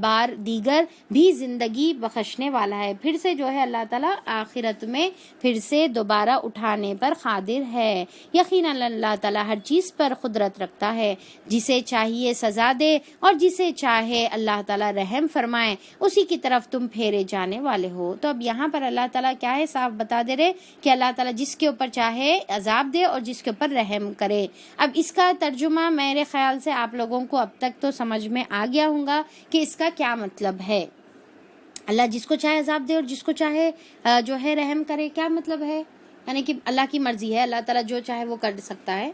بار دیگر بھی زندگی بخشنے والا ہے، پھر سے جو ہے اللہ تعالیٰ آخرت میں پھر سے دوبارہ اٹھانے پر قادر ہے۔ یقیناً اللہ تعالیٰ ہر چیز پر قدرت رکھتا ہے، جسے چاہیے سزا سزا دے اور جسے چاہے اللہ تعالیٰ رحم فرمائے اسی کی طرف تم پھیرے جانے والے ہو. تو اب یہاں پر اللہ تعالیٰ کیا ہے صاف بتا دے رہے کہ اللہ تعالیٰ جس کے اوپر چاہے عذاب دے اور جس کے اوپر رحم کرے. اب اس کا ترجمہ میرے خیال سے آپ لوگوں کو اب تک تو سمجھ میں آ گیا ہوگا کہ اس کا کیا مطلب ہے. اللہ جس کو چاہے عذاب دے اور جس کو چاہے جو ہے رحم کرے، کیا مطلب ہے؟ یعنی کہ اللہ کی مرضی ہے، اللہ تعالیٰ جو چاہے وہ کر سکتا ہے.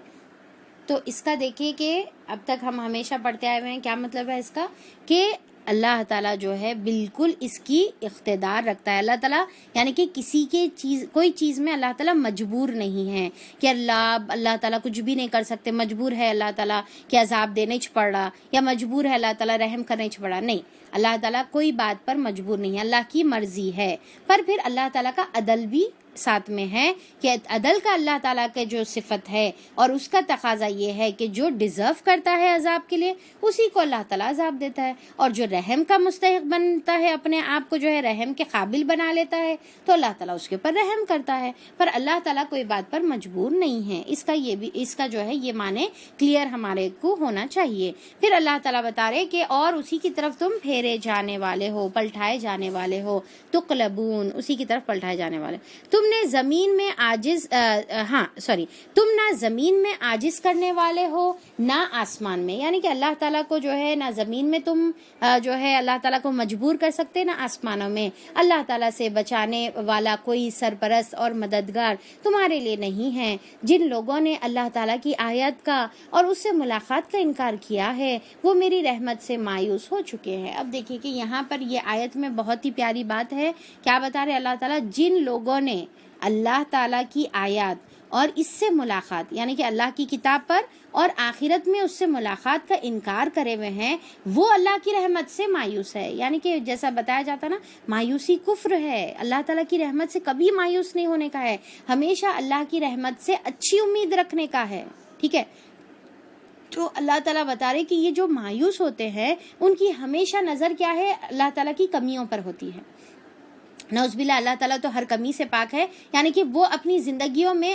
تو اس کا دیکھیے کہ اب تک ہم ہمیشہ پڑھتے آئے ہوئے ہیں، کیا مطلب ہے اس کا کہ اللہ تعالیٰ جو ہے بالکل اس کی اقتدار رکھتا ہے. اللہ تعالیٰ یعنی کہ کسی کے کوئی چیز میں اللہ تعالیٰ مجبور نہیں ہے کہ اللہ تعالیٰ کچھ بھی نہیں کر سکتے، مجبور ہے اللہ تعالیٰ کہ عذاب دینے چ پڑ رہا یا مجبور ہے اللہ تعالیٰ رحم کرنے چ پڑا. نہیں، اللہ تعالیٰ کوئی بات پر مجبور نہیں ہے، اللہ کی مرضی ہے. پر پھر اللہ تعالیٰ کا عدل بھی ساتھ میں ہے کہ عدل کا اللہ تعالیٰ کے جو صفت ہے اور اس کا تقاضا یہ ہے کہ جو ڈیزرو کرتا ہے عذاب کے لیے اسی کو اللہ تعالیٰ عذاب دیتا ہے، اور جو رحم کا مستحق بنتا ہے، اپنے آپ کو جو ہے رحم کے قابل بنا لیتا ہے، تو اللہ تعالیٰ اس کے اوپر رحم کرتا ہے. پر اللہ تعالیٰ کوئی بات پر مجبور نہیں ہے. اس کا جو ہے یہ معنی کلیئر ہمارے کو ہونا چاہیے. پھر اللہ تعالیٰ بتا رہے کہ اور اسی کی طرف تم پھیرے جانے والے ہو، پلٹائے جانے والے ہو، تقلبون، اسی کی طرف پلٹائے جانے والے. تم نہ زمین میں عاجز کرنے والے ہو نہ آسمان میں. یعنی کہ اللہ تعالیٰ کو جو ہے نہ زمین میں تم جو ہے اللہ تعالیٰ کو مجبور کر سکتے، نہ آسمانوں میں. اللہ تعالیٰ سے بچانے والا کوئی سرپرست اور مددگار تمہارے لیے نہیں ہے. جن لوگوں نے اللہ تعالیٰ کی آیت کا اور اس سے ملاقات کا انکار کیا ہے وہ میری رحمت سے مایوس ہو چکے ہیں. اب دیکھیے کہ یہاں پر یہ آیت میں بہت ہی پیاری بات ہے. کیا بتا رہے اللہ تعالیٰ؟ جن لوگوں نے اللہ تعالیٰ کی آیات اور اس سے ملاقات یعنی کہ اللہ کی کتاب پر اور آخرت میں اس سے ملاقات کا انکار کرے ہوئے ہیں وہ اللہ کی رحمت سے مایوس ہے. یعنی کہ جیسا بتایا جاتا نا، مایوسی کفر ہے. اللہ تعالیٰ کی رحمت سے کبھی مایوس نہیں ہونے کا ہے، ہمیشہ اللہ کی رحمت سے اچھی امید رکھنے کا ہے. ٹھیک ہے، تو اللہ تعالیٰ بتا رہے کہ یہ جو مایوس ہوتے ہیں ان کی ہمیشہ نظر کیا ہے؟ اللہ تعالیٰ کی کمیوں پر ہوتی ہے. نعوذ باللہ، اللہ تعالیٰ تو ہر کمی سے پاک ہے. یعنی کہ وہ اپنی زندگیوں میں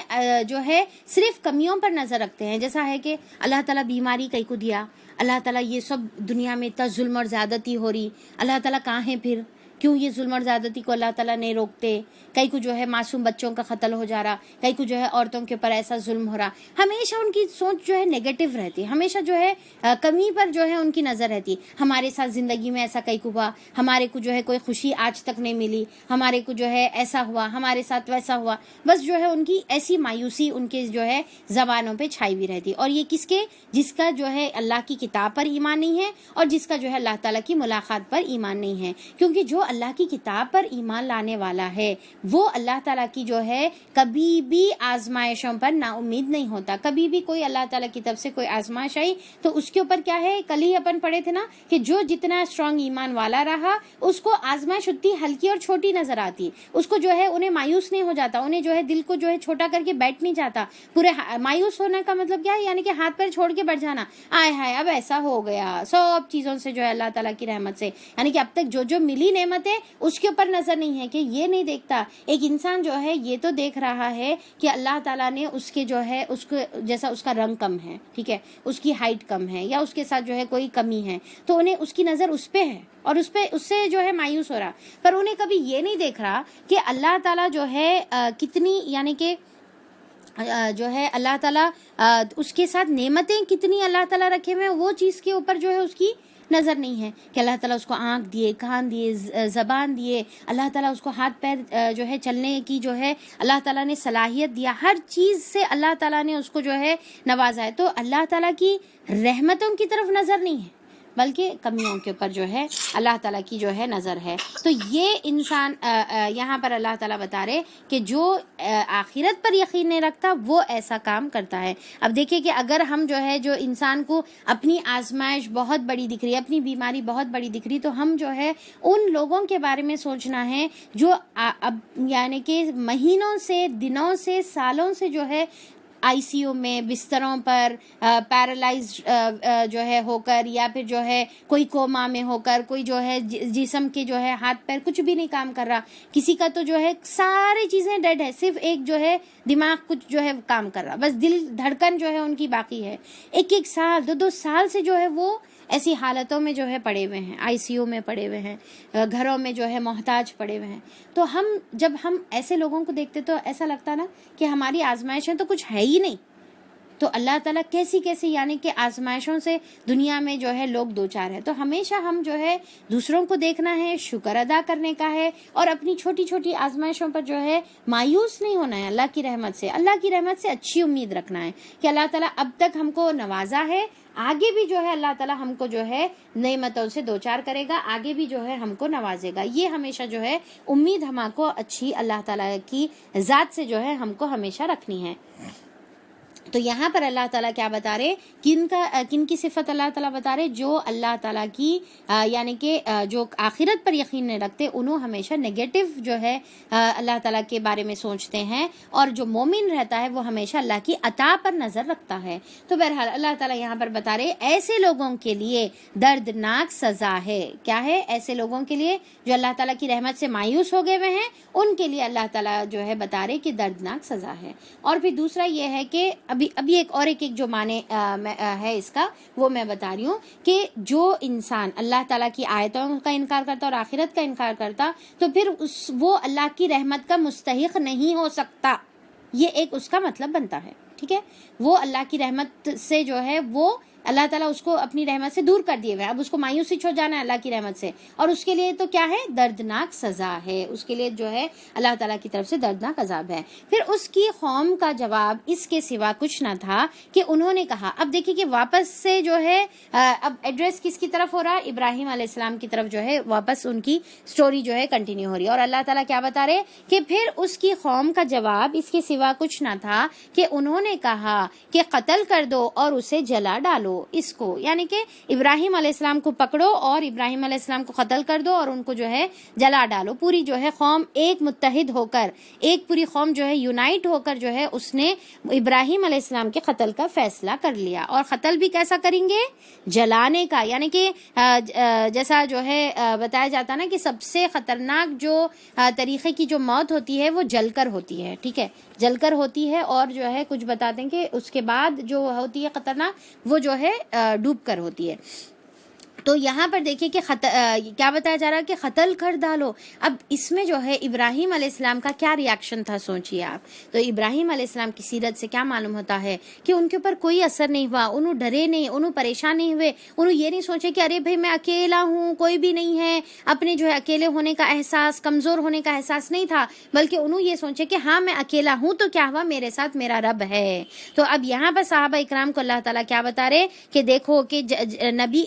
جو ہے صرف کمیوں پر نظر رکھتے ہیں. جیسا ہے کہ اللہ تعالیٰ بیماری کئی کو دیا، اللہ تعالیٰ یہ سب دنیا میں اتنا ظلم اور زیادتی ہو رہی، اللہ تعالیٰ کہاں ہیں پھر؟ کیوں یہ ظلم اور زیادتی کو اللہ تعالیٰ نہیں روکتے؟ کئی کو جو ہے معصوم بچوں کا قتل ہو جا رہا، کئی کو جو ہے عورتوں کے اوپر ایسا ظلم ہو رہا. ہمیشہ ان کی سوچ جو ہے نیگیٹو رہتی، ہمیشہ جو ہے کمی پر جو ہے ان کی نظر رہتی. ہمارے ساتھ زندگی میں ایسا کئی کو ہوا، ہمارے کو جو ہے کوئی خوشی آج تک نہیں ملی، ہمارے کو جو ہے ایسا ہوا، ہمارے ساتھ ویسا ہوا. بس جو ہے ان کی ایسی مایوسی ان کے جو ہے زبانوں پہ چھائی ہوئی رہتی. اور یہ کس کے؟ جس کا جو ہے اللہ کی کتاب پر ایمان نہیں ہے اور جس کا جو ہے اللہ تعالیٰ کی ملاقات پر ایمان نہیں ہے. کیونکہ جو اللہ کی کتاب پر ایمان لانے والا ہے وہ اللہ تعالیٰ کی جو ہے کبھی بھی آزمائشوں پر نا امید نہیں ہوتا. کبھی بھی کوئی اللہ تعالیٰ کی طرف سے کوئی آزمائش آئی تو اس کے اوپر کیا ہے؟ کل ہی اپن پڑھے تھے نا کہ جو جتنا اسٹرانگ ایمان والا رہا اس کو آزمائش اتنی ہلکی اور چھوٹی نظر آتی، اس کو جو ہے انہیں مایوس نہیں ہو جاتا، انہیں جو ہے دل کو جو ہے چھوٹا کر کے بیٹھ نہیں جاتا. پورے مایوس ہونے کا مطلب کیا ہے؟ یعنی کہ ہاتھ پیر چھوڑ کے بیٹھ جانا، آئے ہائے اب ایسا ہو گیا. سب چیزوں سے جو ہے اللہ تعالیٰ کی رحمت سے یعنی کہ اب تک جو ملی نعمتیں اس کے اوپر نظر نہیں ہے کہ یہ نہیں دیکھتا. ایک انسان جو ہے یہ تو دیکھ رہا ہے کہ اللہ تعالیٰ نے اس کے جو ہے اس کو جیسا اس کا رنگ کم ہے، ٹھیک ہے، اس کی ہائٹ کم ہے یا اس کے ساتھ جو ہے کوئی کمی ہے تو انہیں اس کی نظر اس پہ ہے اور اس سے جو ہے مایوس ہو رہا. پر انہیں کبھی یہ نہیں دیکھ رہا کہ اللہ تعالیٰ جو ہے کتنی یعنی کہ جو ہے اللہ تعالیٰ اس کے ساتھ نعمتیں کتنی اللہ تعالیٰ رکھے ہوئے ہیں، وہ چیز کے اوپر جو ہے اس کی نظر نہیں ہے کہ اللہ تعالیٰ اس کو آنکھ دیے، کان دیے، زبان دیے، اللہ تعالیٰ اس کو ہاتھ پیر جو ہے چلنے کی جو ہے اللہ تعالیٰ نے صلاحیت دیا، ہر چیز سے اللہ تعالیٰ نے اس کو جو ہے نوازا ہے. تو اللہ تعالیٰ کی رحمتوں کی طرف نظر نہیں ہے بلکہ کمیوں کے اوپر جو ہے اللہ تعالیٰ کی جو ہے نظر ہے. تو یہ انسان یہاں پر اللہ تعالیٰ بتا رہے کہ جو آخرت پر یقین نہیں رکھتا وہ ایسا کام کرتا ہے. اب دیکھیں کہ اگر ہم جو ہے جو انسان کو اپنی آزمائش بہت بڑی دکھ رہی ہے، اپنی بیماری بہت بڑی دکھ رہی، تو ہم جو ہے ان لوگوں کے بارے میں سوچنا ہے جو اب یعنی کہ مہینوں سے، دنوں سے، سالوں سے جو ہے آئی سی یو میں بستروں پر پیرالائز جو ہے ہو کر، یا پھر جو ہے کوئی کوما میں ہو کر، کوئی جو ہے جسم کے جو ہے ہاتھ پیر کچھ بھی نہیں کام کر رہا، کسی کا تو جو ہے ساری چیزیں ڈیڈ ہے، صرف ایک جو ہے دماغ کچھ جو ہے کام کر رہا، بس دل دھڑکن جو ہے ان کی باقی ہے. ایک سال، 2 سال سے جو ہے وہ ایسی حالتوں میں جو ہے پڑے ہوئے ہیں، ICU میں پڑے ہوئے ہیں، گھروں میں جو ہے محتاج پڑے ہوئے ہیں. تو جب ہم ایسے لوگوں کو دیکھتے تو ایسا لگتا نا کہ ہماری آزمائشیں تو کچھ ہے ہی نہیں. تو اللہ تعالیٰ کیسی یعنی کہ آزمائشوں سے دنیا میں جو ہے لوگ دوچار ہے. تو ہمیشہ ہم جو ہے دوسروں کو دیکھنا ہے، شکر ادا کرنے کا ہے، اور اپنی چھوٹی چھوٹی آزمائشوں پر جو ہے مایوس نہیں ہونا ہے. اللہ کی رحمت سے اچھی امید رکھنا ہے کہ اللہ تعالیٰ اب تک ہم کو نوازا ہے، آگے بھی جو ہے اللہ تعالیٰ ہم کو جو ہے نعمتوں سے دوچار کرے گا، آگے بھی جو ہے ہم کو نوازے گا. یہ ہمیشہ جو ہے امید ہم کو اچھی اللہ تعالیٰ کی ذات سے جو ہے ہم کو ہمیشہ رکھنی ہے. تو یہاں پر اللہ تعالیٰ کیا بتا رہے، کن کی صفت اللہ تعالیٰ بتا رہے، جو اللہ تعالیٰ کی یعنی کہ جو آخرت پر یقین نہیں رکھتے، انہوں ہمیشہ نیگیٹو جو ہے اللہ تعالیٰ کے بارے میں سوچتے ہیں، اور جو مومن رہتا ہے وہ ہمیشہ اللہ کی عطا پر نظر رکھتا ہے. تو بہرحال اللہ تعالیٰ یہاں پر بتا رہے ایسے لوگوں کے لیے دردناک سزا ہے. کیا ہے؟ ایسے لوگوں کے لیے جو اللہ تعالیٰ کی رحمت سے مایوس ہو گئے ہوئے ہیں، ان کے لیے اللہ تعالیٰ جو ہے بتا رہے کہ دردناک سزا ہے. اور پھر دوسرا یہ ہے کہ ابھی ایک جو معنی ہے اس کا وہ میں بتا رہی ہوں کہ جو انسان اللہ تعالیٰ کی آیتوں کا انکار کرتا اور آخرت کا انکار کرتا تو پھر وہ اللہ کی رحمت کا مستحق نہیں ہو سکتا. یہ ایک اس کا مطلب بنتا ہے. ٹھیک ہے، وہ اللہ کی رحمت سے جو ہے وہ اللہ تعالیٰ اس کو اپنی رحمت سے دور کر دیے ہوئے، اب اس کو مایوسی چھوڑ جانا ہے اللہ کی رحمت سے، اور اس کے لیے تو کیا ہے؟ دردناک سزا ہے. اس کے لیے جو ہے اللہ تعالیٰ کی طرف سے دردناک عذاب ہے. پھر اس کی قوم کا جواب اس کے سوا کچھ نہ تھا کہ انہوں نے کہا، اب دیکھیے کہ واپس سے جو ہے اب ایڈریس کس کی طرف ہو رہا ہے؟ ابراہیم علیہ السلام کی طرف جو ہے واپس ان کی سٹوری جو ہے کنٹینیو ہو رہی ہے. اور اللہ تعالیٰ کیا بتا رہے کہ پھر اس کی قوم کا جواب اس کے سوا کچھ نہ تھا کہ انہوں نے کہا کہ قتل کر دو اور اسے جلا ڈالو. اس کو یعنی کہ ابراہیم علیہ السلام کو پکڑو اور ابراہیم علیہ السلام کو قتل کر دو اور ان کو جو ہے جلا ڈالو. پوری جو ہے قوم ایک متحد ہو کر، ایک پوری قوم جو ہے یونائٹ ہو کر جو ہے اس نے ابراہیم علیہ السلام کے قتل کا فیصلہ کر لیا. اور قتل بھی کیسا کریں گے؟ جلانے کا. یعنی کہ جیسا جو ہے بتایا جاتا نا کہ سب سے خطرناک جو طریقے کی جو موت ہوتی ہے وہ جل کر ہوتی ہے. ٹھیک ہے، جل کر ہوتی ہے، اور جو ہے کچھ بتاتے ہیں کہ اس کے بعد جو ہوتی ہے خطرناک وہ جو ہے ڈوب کر ہوتی ہے. تو یہاں پر دیکھیے کہ کیا بتایا جا رہا ہے کہ قتل کر ڈالو. اب اس میں جو ہے ابراہیم علیہ السلام کا کیا ریاکشن تھا سوچیے آپ. تو ابراہیم علیہ السلام کی سیرت سے کیا معلوم ہوتا ہے کہ ان کے اوپر کوئی اثر نہیں ہوا، انہوں ڈرے نہیں، انہوں پریشان نہیں ہوئے، انہوں یہ نہیں سوچے کہ ارے بھائی میں اکیلا ہوں، کوئی بھی نہیں ہے. اپنے جو ہے اکیلے ہونے کا احساس، کمزور ہونے کا احساس نہیں تھا، بلکہ انہوں یہ سوچے کہ ہاں میں اکیلا ہوں تو کیا ہوا، میرے ساتھ میرا رب ہے. تو اب یہاں پر صحابہ اکرام کو اللہ تعالیٰ کیا بتا رہے کہ دیکھو کہ نبی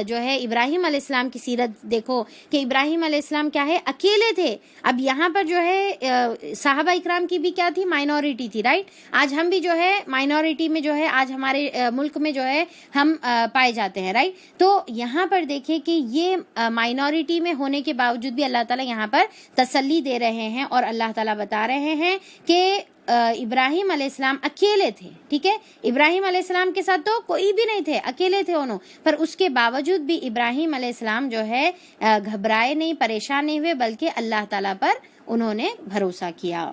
جو ہے ابراہیم علیہ السلام کی سیرت دیکھو کہ ابراہیم علیہ السلام کیا ہے، اکیلے تھے. اب یہاں پر جو ہے صحابہ اکرام کی بھی کیا تھی، مائنورٹی تھی. رائٹ، آج ہم بھی جو ہے مائنورٹی میں جو ہے آج ہمارے ملک میں جو ہے ہم پائے جاتے ہیں. رائٹ، تو یہاں پر دیکھیں کہ یہ مائنورٹی میں ہونے کے باوجود بھی اللہ تعالیٰ یہاں پر تسلی دے رہے ہیں، اور اللہ تعالیٰ بتا رہے ہیں کہ ابراہیم علیہ السلام اکیلے تھے. ٹھیک ہے، ابراہیم علیہ السلام کے ساتھ تو کوئی بھی نہیں تھے، اکیلے تھے انہوں، پر اس کے باوجود بھی ابراہیم علیہ السلام جو ہے گھبرائے نہیں، پریشان نہیں ہوئے، بلکہ اللہ تعالیٰ پر انہوں نے بھروسہ کیا.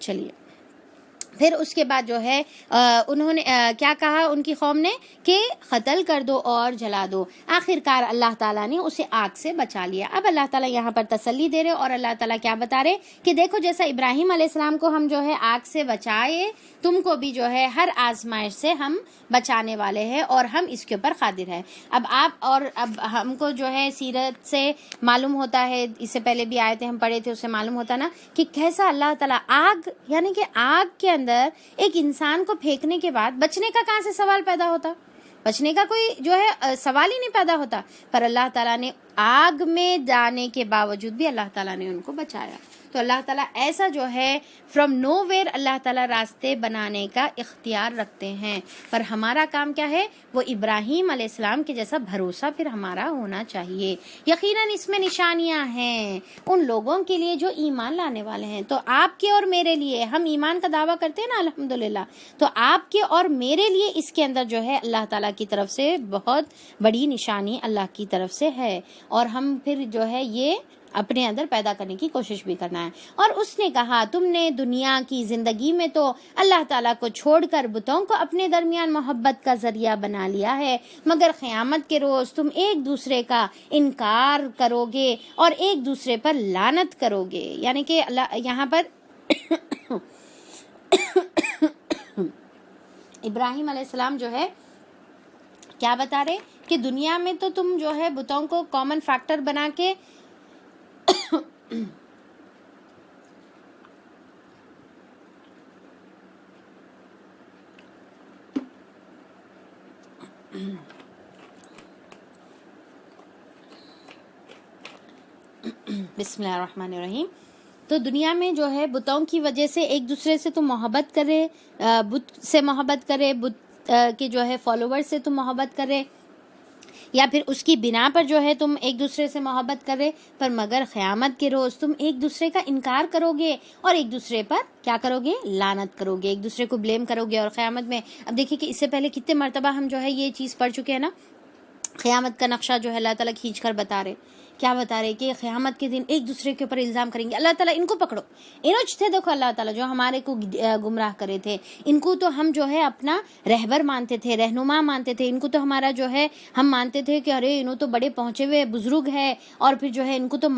چلیے، پھر اس کے بعد جو ہے انہوں نے کیا کہا ان کی قوم نے کہ قتل کر دو اور جلا دو. آخر کار اللہ تعالیٰ نے اسے آگ سے بچا لیا. اب اللہ تعالیٰ یہاں پر تسلی دے رہے اور اللہ تعالیٰ کیا بتا رہے کہ دیکھو جیسا ابراہیم علیہ السلام کو ہم جو ہے آگ سے بچائے، تم کو بھی جو ہے ہر آزمائش سے ہم بچانے والے ہیں اور ہم اس کے اوپر قادر ہیں. اب ہم کو جو ہے سیرت سے معلوم ہوتا ہے، اس سے پہلے بھی آئے تھے ہم پڑھے تھے، اس سے معلوم ہوتا نا کہ کیسا اللہ تعالیٰ آگ، یعنی کہ آگ کے اندر ایک انسان کو پھینکنے کے بعد بچنے کا کہاں سے سوال پیدا ہوتا؟ بچنے کا کوئی جو ہے سوال ہی نہیں پیدا ہوتا. پر اللہ تعالیٰ نے آگ میں جانے کے باوجود بھی اللہ تعالیٰ نے ان کو بچایا. تو اللہ تعالیٰ ایسا جو ہے فرام نو ویئر اللہ تعالیٰ راستے بنانے کا اختیار رکھتے ہیں. پر ہمارا کام کیا ہے؟ وہ ابراہیم علیہ السلام کے جیسا بھروسہ پھر ہمارا ہونا چاہیے. یقیناً اس میں نشانیاں ہیں ان لوگوں کے لیے جو ایمان لانے والے ہیں. تو آپ کے اور میرے لیے، ہم ایمان کا دعویٰ کرتے ہیں نا الحمدللہ، تو آپ کے اور میرے لیے اس کے اندر جو ہے اللہ تعالیٰ کی طرف سے بہت بڑی نشانی اللہ کی طرف سے ہے. اور ہم پھر جو ہے یہ اپنے اندر پیدا کرنے کی کوشش بھی کرنا ہے۔ اور اس نے کہا تم نے دنیا کی زندگی میں تو اللہ تعالیٰ کو چھوڑ کر بتوں کو اپنے درمیان محبت کا ذریعہ بنا لیا ہے، مگر قیامت کے روز تم ایک دوسرے کا انکار کرو گے اور ایک دوسرے پر لعنت کرو گے۔ یعنی کہ یہاں پر ابراہیم علیہ السلام جو ہے کیا بتا رہے کہ دنیا میں تو تم جو ہے بتوں کو کامن فیکٹر بنا کے بسم اللہ الرحمن الرحیم، تو دنیا میں جو ہے بتوں کی وجہ سے ایک دوسرے سے تم محبت کرے، بت سے محبت کرے، بت کے جو ہے فالوور سے تم محبت کرے، یا پھر اس کی بنا پر جو ہے تم ایک دوسرے سے محبت کرے، پر مگر قیامت کے روز تم ایک دوسرے کا انکار کرو گے اور ایک دوسرے پر کیا کرو گے؟ لعنت کرو گے، ایک دوسرے کو بلیم کرو گے۔ اور قیامت میں اب دیکھیے کہ اس سے پہلے کتنے مرتبہ ہم جو ہے یہ چیز پڑھ چکے ہیں نا، قیامت کا نقشہ جو ہے اللہ تعالیٰ کھینچ کر بتا رہے، کیا بتا رہے کہ قیامت کے دن ایک دوسرے کے اوپر الزام کریں گے، اللہ تعالیٰ ان کو پکڑو، انوچ تھے دیکھو اللہ تعالیٰ جو ہمارے کو گمراہ کرے تھے، ان کو تو ہم جو ہے اپنا رہبر مانتے تھے، رہنما مانتے تھے، ان کو تو ہمارا جو ہے ہم مانتے تھے کہ ارے انہوں تو بڑے پہنچے ہوئے بزرگ ہے، اور پھر جو ہے ان کو تو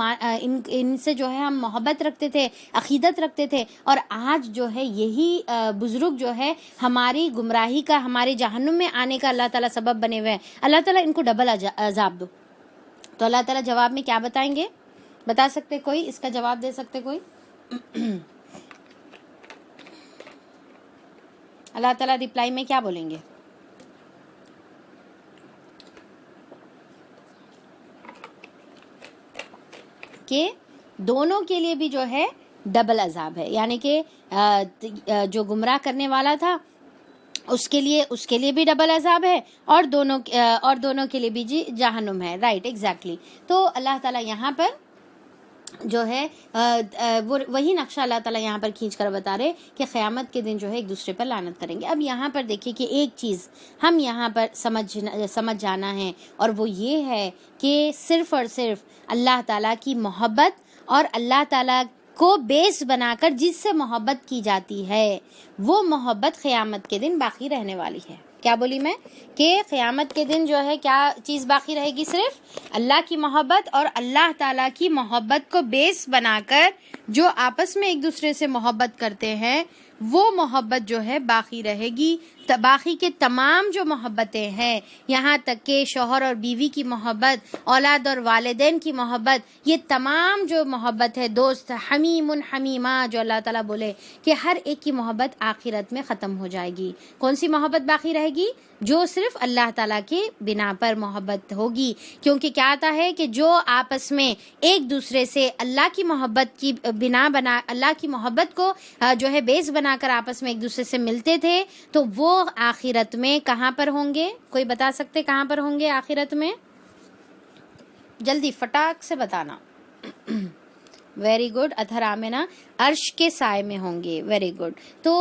ان سے جو ہے ہم محبت رکھتے تھے، عقیدت رکھتے تھے، اور آج جو ہے یہی بزرگ جو ہے ہماری گمراہی کا، ہمارے جہنم میں آنے کا اللہ تعالیٰ سبب بنے ہوئے ہیں، اللہ تعالیٰ ان کو ڈبل عذاب دو۔ تو اللہ تعالیٰ جواب میں کیا بتائیں گے؟ بتا سکتے کوئی؟ اس کا جواب دے سکتے کوئی؟ اللہ تعالیٰ ریپلائی میں کیا بولیں گے؟ کہ دونوں کے لیے بھی جو ہے ڈبل عذاب ہے، یعنی کہ جو گمراہ کرنے والا تھا اس کے لیے بھی ڈبل عذاب ہے، اور دونوں کے لیے بھی جی جہنم ہے، رائٹ ایگزیکٹلی۔ تو اللہ تعالیٰ یہاں پر جو ہے وہی نقشہ اللہ تعالیٰ یہاں پر کھینچ کر بتا رہے کہ قیامت کے دن جو ہے ایک دوسرے پر لعنت کریں گے۔ اب یہاں پر دیکھیے کہ ایک چیز ہم یہاں پر سمجھ جانا ہے، اور وہ یہ ہے کہ صرف اور صرف اللہ تعالیٰ کی محبت اور اللہ تعالیٰ کو بیس بنا کر جس سے محبت کی جاتی ہے وہ محبت قیامت کے دن باقی رہنے والی ہے۔ کیا بولی میں؟ کہ قیامت کے دن جو ہے کیا چیز باقی رہے گی؟ صرف اللہ کی محبت، اور اللہ تعالیٰ کی محبت کو بیس بنا کر جو آپس میں ایک دوسرے سے محبت کرتے ہیں وہ محبت جو ہے باقی رہے گی۔ باقی کے تمام جو محبتیں ہیں، یہاں تک کہ شوہر اور بیوی کی محبت، اولاد اور والدین کی محبت، یہ تمام جو محبت ہے، دوست حمیم حمیمہ جو اللہ تعالیٰ بولے کہ ہر ایک کی محبت آخرت میں ختم ہو جائے گی۔ کون سی محبت باقی رہے گی؟ جو صرف اللہ تعالیٰ کے بنا پر محبت ہوگی، کیونکہ کیا آتا ہے کہ جو آپس میں ایک دوسرے سے اللہ کی محبت کی اللہ کی محبت کو جو ہے بیس بنا کر آپس میں ایک دوسرے سے ملتے تھے، تو وہ آخرت میں کہاں پر ہوں گے؟ کوئی بتا سکتے کہاں پر ہوں گے آخرت میں؟ جلدی فٹاک سے بتانا۔ ویری گڈ اطہر آمنہ، عرش کے سائے میں ہوں گے۔ Very good. تو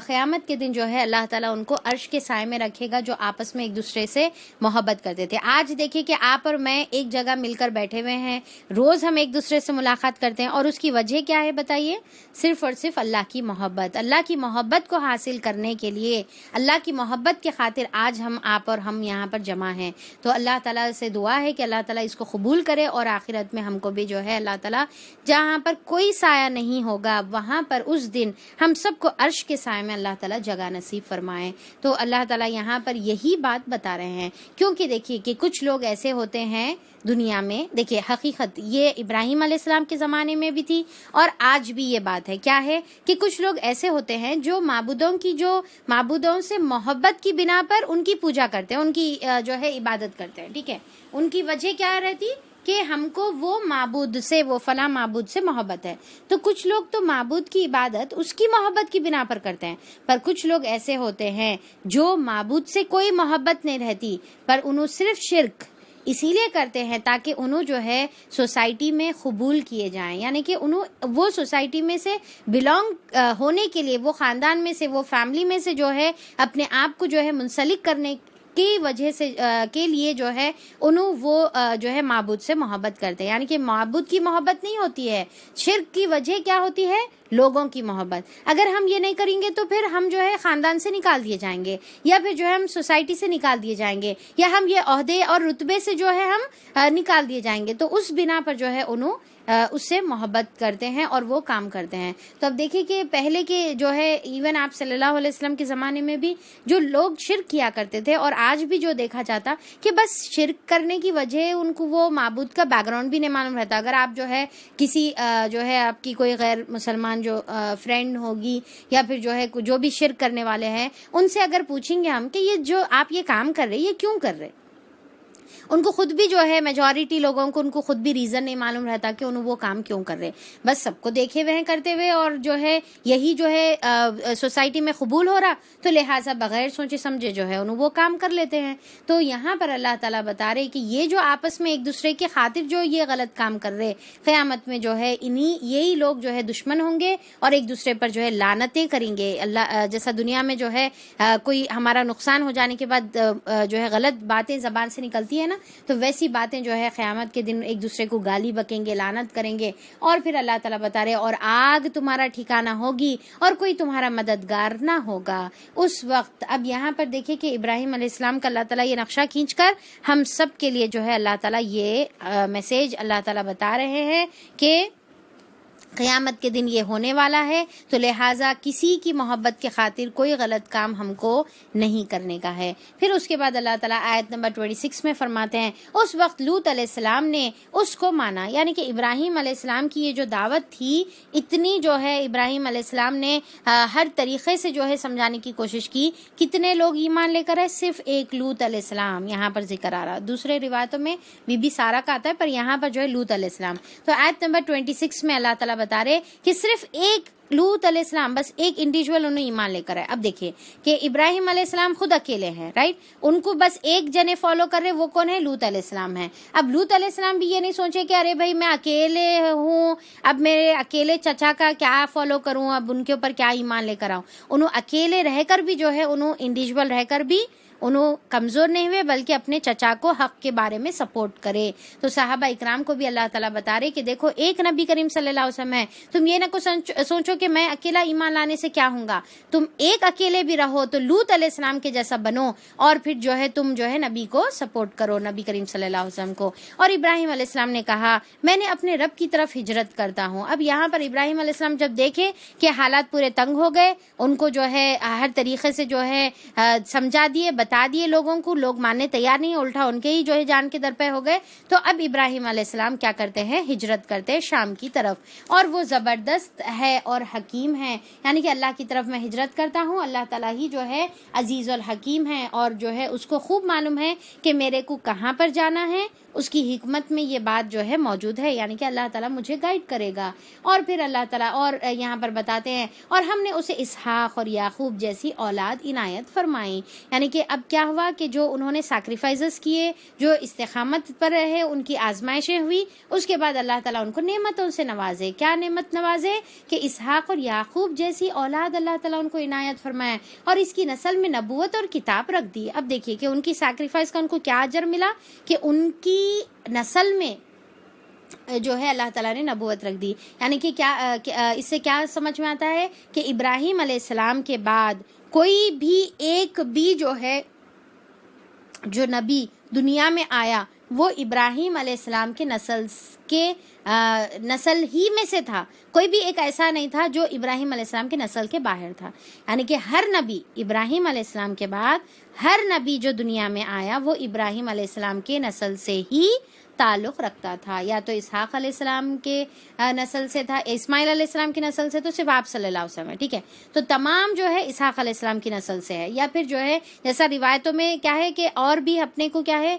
قیامت کے دن جو ہے اللہ تعالیٰ ان کو عرش کے سائے میں رکھے گا جو آپس میں ایک دوسرے سے محبت کرتے تھے۔ آج دیکھیے کہ آپ اور میں ایک جگہ مل کر بیٹھے ہوئے ہیں، روز ہم ایک دوسرے سے ملاقات کرتے ہیں، اور اس کی وجہ کیا ہے بتائیے؟ صرف اور صرف اللہ کی محبت۔ اللہ کی محبت کو حاصل کرنے کے لیے، اللہ کی محبت کے خاطر آج آپ اور ہم یہاں پر جمع ہیں۔ تو اللہ تعالیٰ سے دعا ہے کہ اللہ تعالیٰ اس کو قبول کرے، اور آخرت میں ہم کو بھی جو ہے اللہ تعالیٰ جہاں پر کوئی سایہ نہیں ہوگا وہاں پر اس دن ہم سب کو عرش کے سائے میں اللہ تعالیٰ جگہ نصیب فرمائے۔ تو اللہ تعالیٰ یہاں پر یہی بات بتا رہے ہیں، کیونکہ دیکھیے کہ کچھ لوگ ایسے ہوتے ہیں دنیا میں، دیکھیے حقیقت یہ ابراہیم علیہ السلام کے زمانے میں بھی تھی اور آج بھی یہ بات ہے۔ کیا ہے کہ کچھ لوگ ایسے ہوتے ہیں جو معبودوں سے محبت کی بنا پر ان کی پوجا کرتے ہیں، ان کی جو ہے عبادت کرتے ہیں، ٹھیک ہے۔ ان کی وجہ کیا رہتی کہ ہم کو وہ معبود سے، وہ فلاں معبود سے محبت ہے۔ تو کچھ لوگ تو معبود کی عبادت اس کی محبت کی بنا پر کرتے ہیں، پر کچھ لوگ ایسے ہوتے ہیں جو معبود سے کوئی محبت نہیں رہتی، پر انہوں صرف شرک اسی لیے کرتے ہیں تاکہ انہوں جو ہے سوسائٹی میں قبول کیے جائیں، یعنی کہ انہوں وہ سوسائٹی میں سے بلونگ ہونے کے لیے، وہ خاندان میں سے، وہ فیملی میں سے جو ہے اپنے آپ کو جو ہے منسلک کرنے کی وجہ سے کے لیے جو ہے انہوں وہ جو ہے معبود سے محبت کرتے ہیں. یعنی کہ معبود کی محبت نہیں ہوتی ہے, شرک کی وجہ کیا ہوتی ہے؟ لوگوں کی محبت. اگر ہم یہ نہیں کریں گے تو پھر ہم جو ہے خاندان سے نکال دیے جائیں گے, یا پھر جو ہے ہم سوسائٹی سے نکال دیے جائیں گے, یا ہم یہ عہدے اور رتبے سے جو ہے ہم نکال دیے جائیں گے. تو اس بنا پر جو ہے انہوں اس سے محبت کرتے ہیں اور وہ کام کرتے ہیں. تو اب دیکھیں کہ پہلے کے جو ہے ایون آپ صلی اللہ علیہ وسلم کے زمانے میں بھی جو لوگ شرک کیا کرتے تھے, اور آج بھی جو دیکھا جاتا کہ بس شرک کرنے کی وجہ ان کو وہ معبود کا بیک گراؤنڈ بھی نہیں معلوم رہتا. اگر آپ جو ہے کسی جو ہے آپ کی کوئی غیر مسلمان جو فرینڈ ہوگی یا پھر جو ہے جو بھی شرک کرنے والے ہیں, ان سے اگر پوچھیں گے ہم کہ یہ جو آپ یہ کام کر رہے یہ کیوں کر رہے, ان کو خود بھی جو ہے میجورٹی لوگوں کو ان کو خود بھی ریزن نہیں معلوم رہتا کہ انہوں وہ کام کیوں کر رہے. بس سب کو دیکھے ہوئے ہیں کرتے ہوئے, اور جو ہے یہی جو ہے سوسائٹی میں قبول ہو رہا, تو لہٰذا بغیر سوچے سمجھے جو ہے انہوں وہ کام کر لیتے ہیں. تو یہاں پر اللہ تعالیٰ بتا رہے کہ یہ جو آپس میں ایک دوسرے کی خاطر جو یہ غلط کام کر رہے, قیامت میں جو ہے یہی لوگ جو ہے دشمن ہوں گے اور ایک دوسرے پر جو ہے لعنتیں کریں گے. اللہ جیسا دنیا میں جو ہے کوئی ہمارا نقصان ہو جانے کے بعد جو ہے غلط باتیں زبان سے نکلتی ہے نا, تو ویسی باتیں جو ہے قیامت کے دن ایک دوسرے کو گالی بکیں گے, لعنت کریں گے. اور پھر اللہ تعالیٰ بتا رہے اور آگ تمہارا ٹھکانہ ہوگی اور کوئی تمہارا مددگار نہ ہوگا اس وقت. اب یہاں پر دیکھیں کہ ابراہیم علیہ السلام کا اللہ تعالیٰ یہ نقشہ کھینچ کر ہم سب کے لیے جو ہے اللہ تعالیٰ یہ میسیج اللہ تعالیٰ بتا رہے ہیں کہ قیامت کے دن یہ ہونے والا ہے, تو لہٰذا کسی کی محبت کے خاطر کوئی غلط کام ہم کو نہیں کرنے کا ہے. پھر اس کے بعد اللہ تعالیٰ آیت نمبر 26 میں فرماتے ہیں اس وقت لوط علیہ السلام نے اس کو مانا. یعنی کہ ابراہیم علیہ السلام کی یہ جو دعوت تھی اتنی جو ہے ابراہیم علیہ السلام نے ہر طریقے سے جو ہے سمجھانے کی کوشش کی. کتنے لوگ ایمان لے کر ہے؟ صرف ایک لوط علیہ السلام یہاں پر ذکر آ رہا. دوسرے روایتوں میں بی بی سارہ کا آتا ہے, پر یہاں پر جو ہے لوط علیہ السلام. تو آیت نمبر 26 میں اللہ تعالیٰ بتا رہے کہ صرف ایک لوط علیہ السلام, بس ایک انڈیویجول انہوں ایمان لے کر ہے. اب دیکھیے کہ ابراہیم علیہ السلام خود اکیلے ہیں, رائٹ, ان کو بس ایک جنے فالو کر رہے, وہ کون ہے؟ لوط علیہ السلام ہے. اب لوط علیہ السلام بھی یہ نہیں سوچے کہ ارے بھائی میں اکیلے ہوں, اب میرے اکیلے چچا کا کیا فالو کروں, اب ان کے اوپر کیا ایمان لے کر آؤں. انہوں اکیلے رہ کر بھی جو ہے انہوں انڈیویجول رہ کر بھی انہوں کمزور نہیں ہوئے, بلکہ اپنے چچا کو حق کے بارے میں سپورٹ کرے. تو صحابہ اکرام کو بھی اللہ تعالیٰ بتا رہے کہ دیکھو ایک نبی کریم صلی اللہ علیہ وسلم ہے, تم یہ نہ سوچو کہ میں اکیلا ایمان لانے سے کیا ہوں گا, تم ایک اکیلے بھی رہو تو لوط علیہ السلام کے جیسا بنو, اور پھر جو ہے تم جو ہے نبی کو سپورٹ کرو, نبی کریم صلی اللہ علیہ وسلم کو. اور ابراہیم علیہ السلام نے کہا میں نے اپنے رب کی طرف ہجرت کرتا ہوں. اب یہاں پر ابراہیم علیہ السلام جب دیکھے کہ حالات پورے تنگ ہو گئے, ان کو جو ہے ہر طریقے سے جو ہے سمجھا دیے, بتا دیے لوگوں کو, لوگ ماننے تیار نہیں, الٹا ان کے ہی جو ہے جان کے در پہ ہو گئے. تو اب ابراہیم علیہ السلام کیا کرتے ہیں؟ ہجرت کرتے ہیں شام کی طرف, اور وہ زبردست ہے اور حکیم ہے. یعنی کہ اللہ کی طرف میں ہجرت کرتا ہوں, اللہ تعالیٰ ہی جو ہے عزیز الحکیم ہے, اور جو ہے اس کو خوب معلوم ہے کہ میرے کو کہاں پر جانا ہے, اس کی حکمت میں یہ بات جو ہے موجود ہے. یعنی کہ اللہ تعالیٰ مجھے گائیڈ کرے گا. اور پھر اللہ تعالیٰ اور یہاں پر بتاتے ہیں اور ہم نے اسے اسحاق اور یعقوب جیسی اولاد عنایت فرمائی. یعنی کہ اب کیا ہوا کہ جو انہوں نے سیکریفائسز کیے, جو استقامت پر رہے, ان کی آزمائشیں ہوئی, اس کے بعد اللہ تعالیٰ ان کو نعمتوں سے نوازے. کیا نعمت نوازے؟ کہ اسحاق اور یعقوب جیسی اولاد اللہ تعالیٰ ان کو عنایت فرمائے, اور اس کی نسل میں نبوت اور کتاب رکھ دی. اب دیکھیے کہ ان کی سیکریفائس کا ان کو کیا اجر ملا, کہ ان کی نسل میں جو ہے اللہ تعالیٰ نے نبوت رکھ دی. یعنی کہ کیا اس سے کیا سمجھ میں آتا ہے کہ ابراہیم علیہ السلام کے بعد کوئی بھی ایک بھی جو ہے جو نبی دنیا میں آیا وہ ابراہیم علیہ السلام کے نسل ہی میں سے تھا. کوئی بھی ایک ایسا نہیں تھا جو ابراہیم علیہ السلام کے نسل کے باہر تھا. یعنی کہ ہر نبی ابراہیم علیہ السلام کے بعد ہر نبی جو دنیا میں آیا وہ ابراہیم علیہ السلام کے نسل سے ہی تعلق رکھتا تھا. یا تو اسحاق علیہ السلام کے نسل سے تھا, اسماعیل علیہ السلام کی نسل سے تو صرف آپ صلی اللہ علیہ وسلم ہے, ٹھیک ہے, تو تمام جو ہے اسحاق علیہ السلام کی نسل سے ہے. یا پھر جو ہے جیسا روایتوں میں کیا ہے کہ اور بھی اپنے کو کیا ہے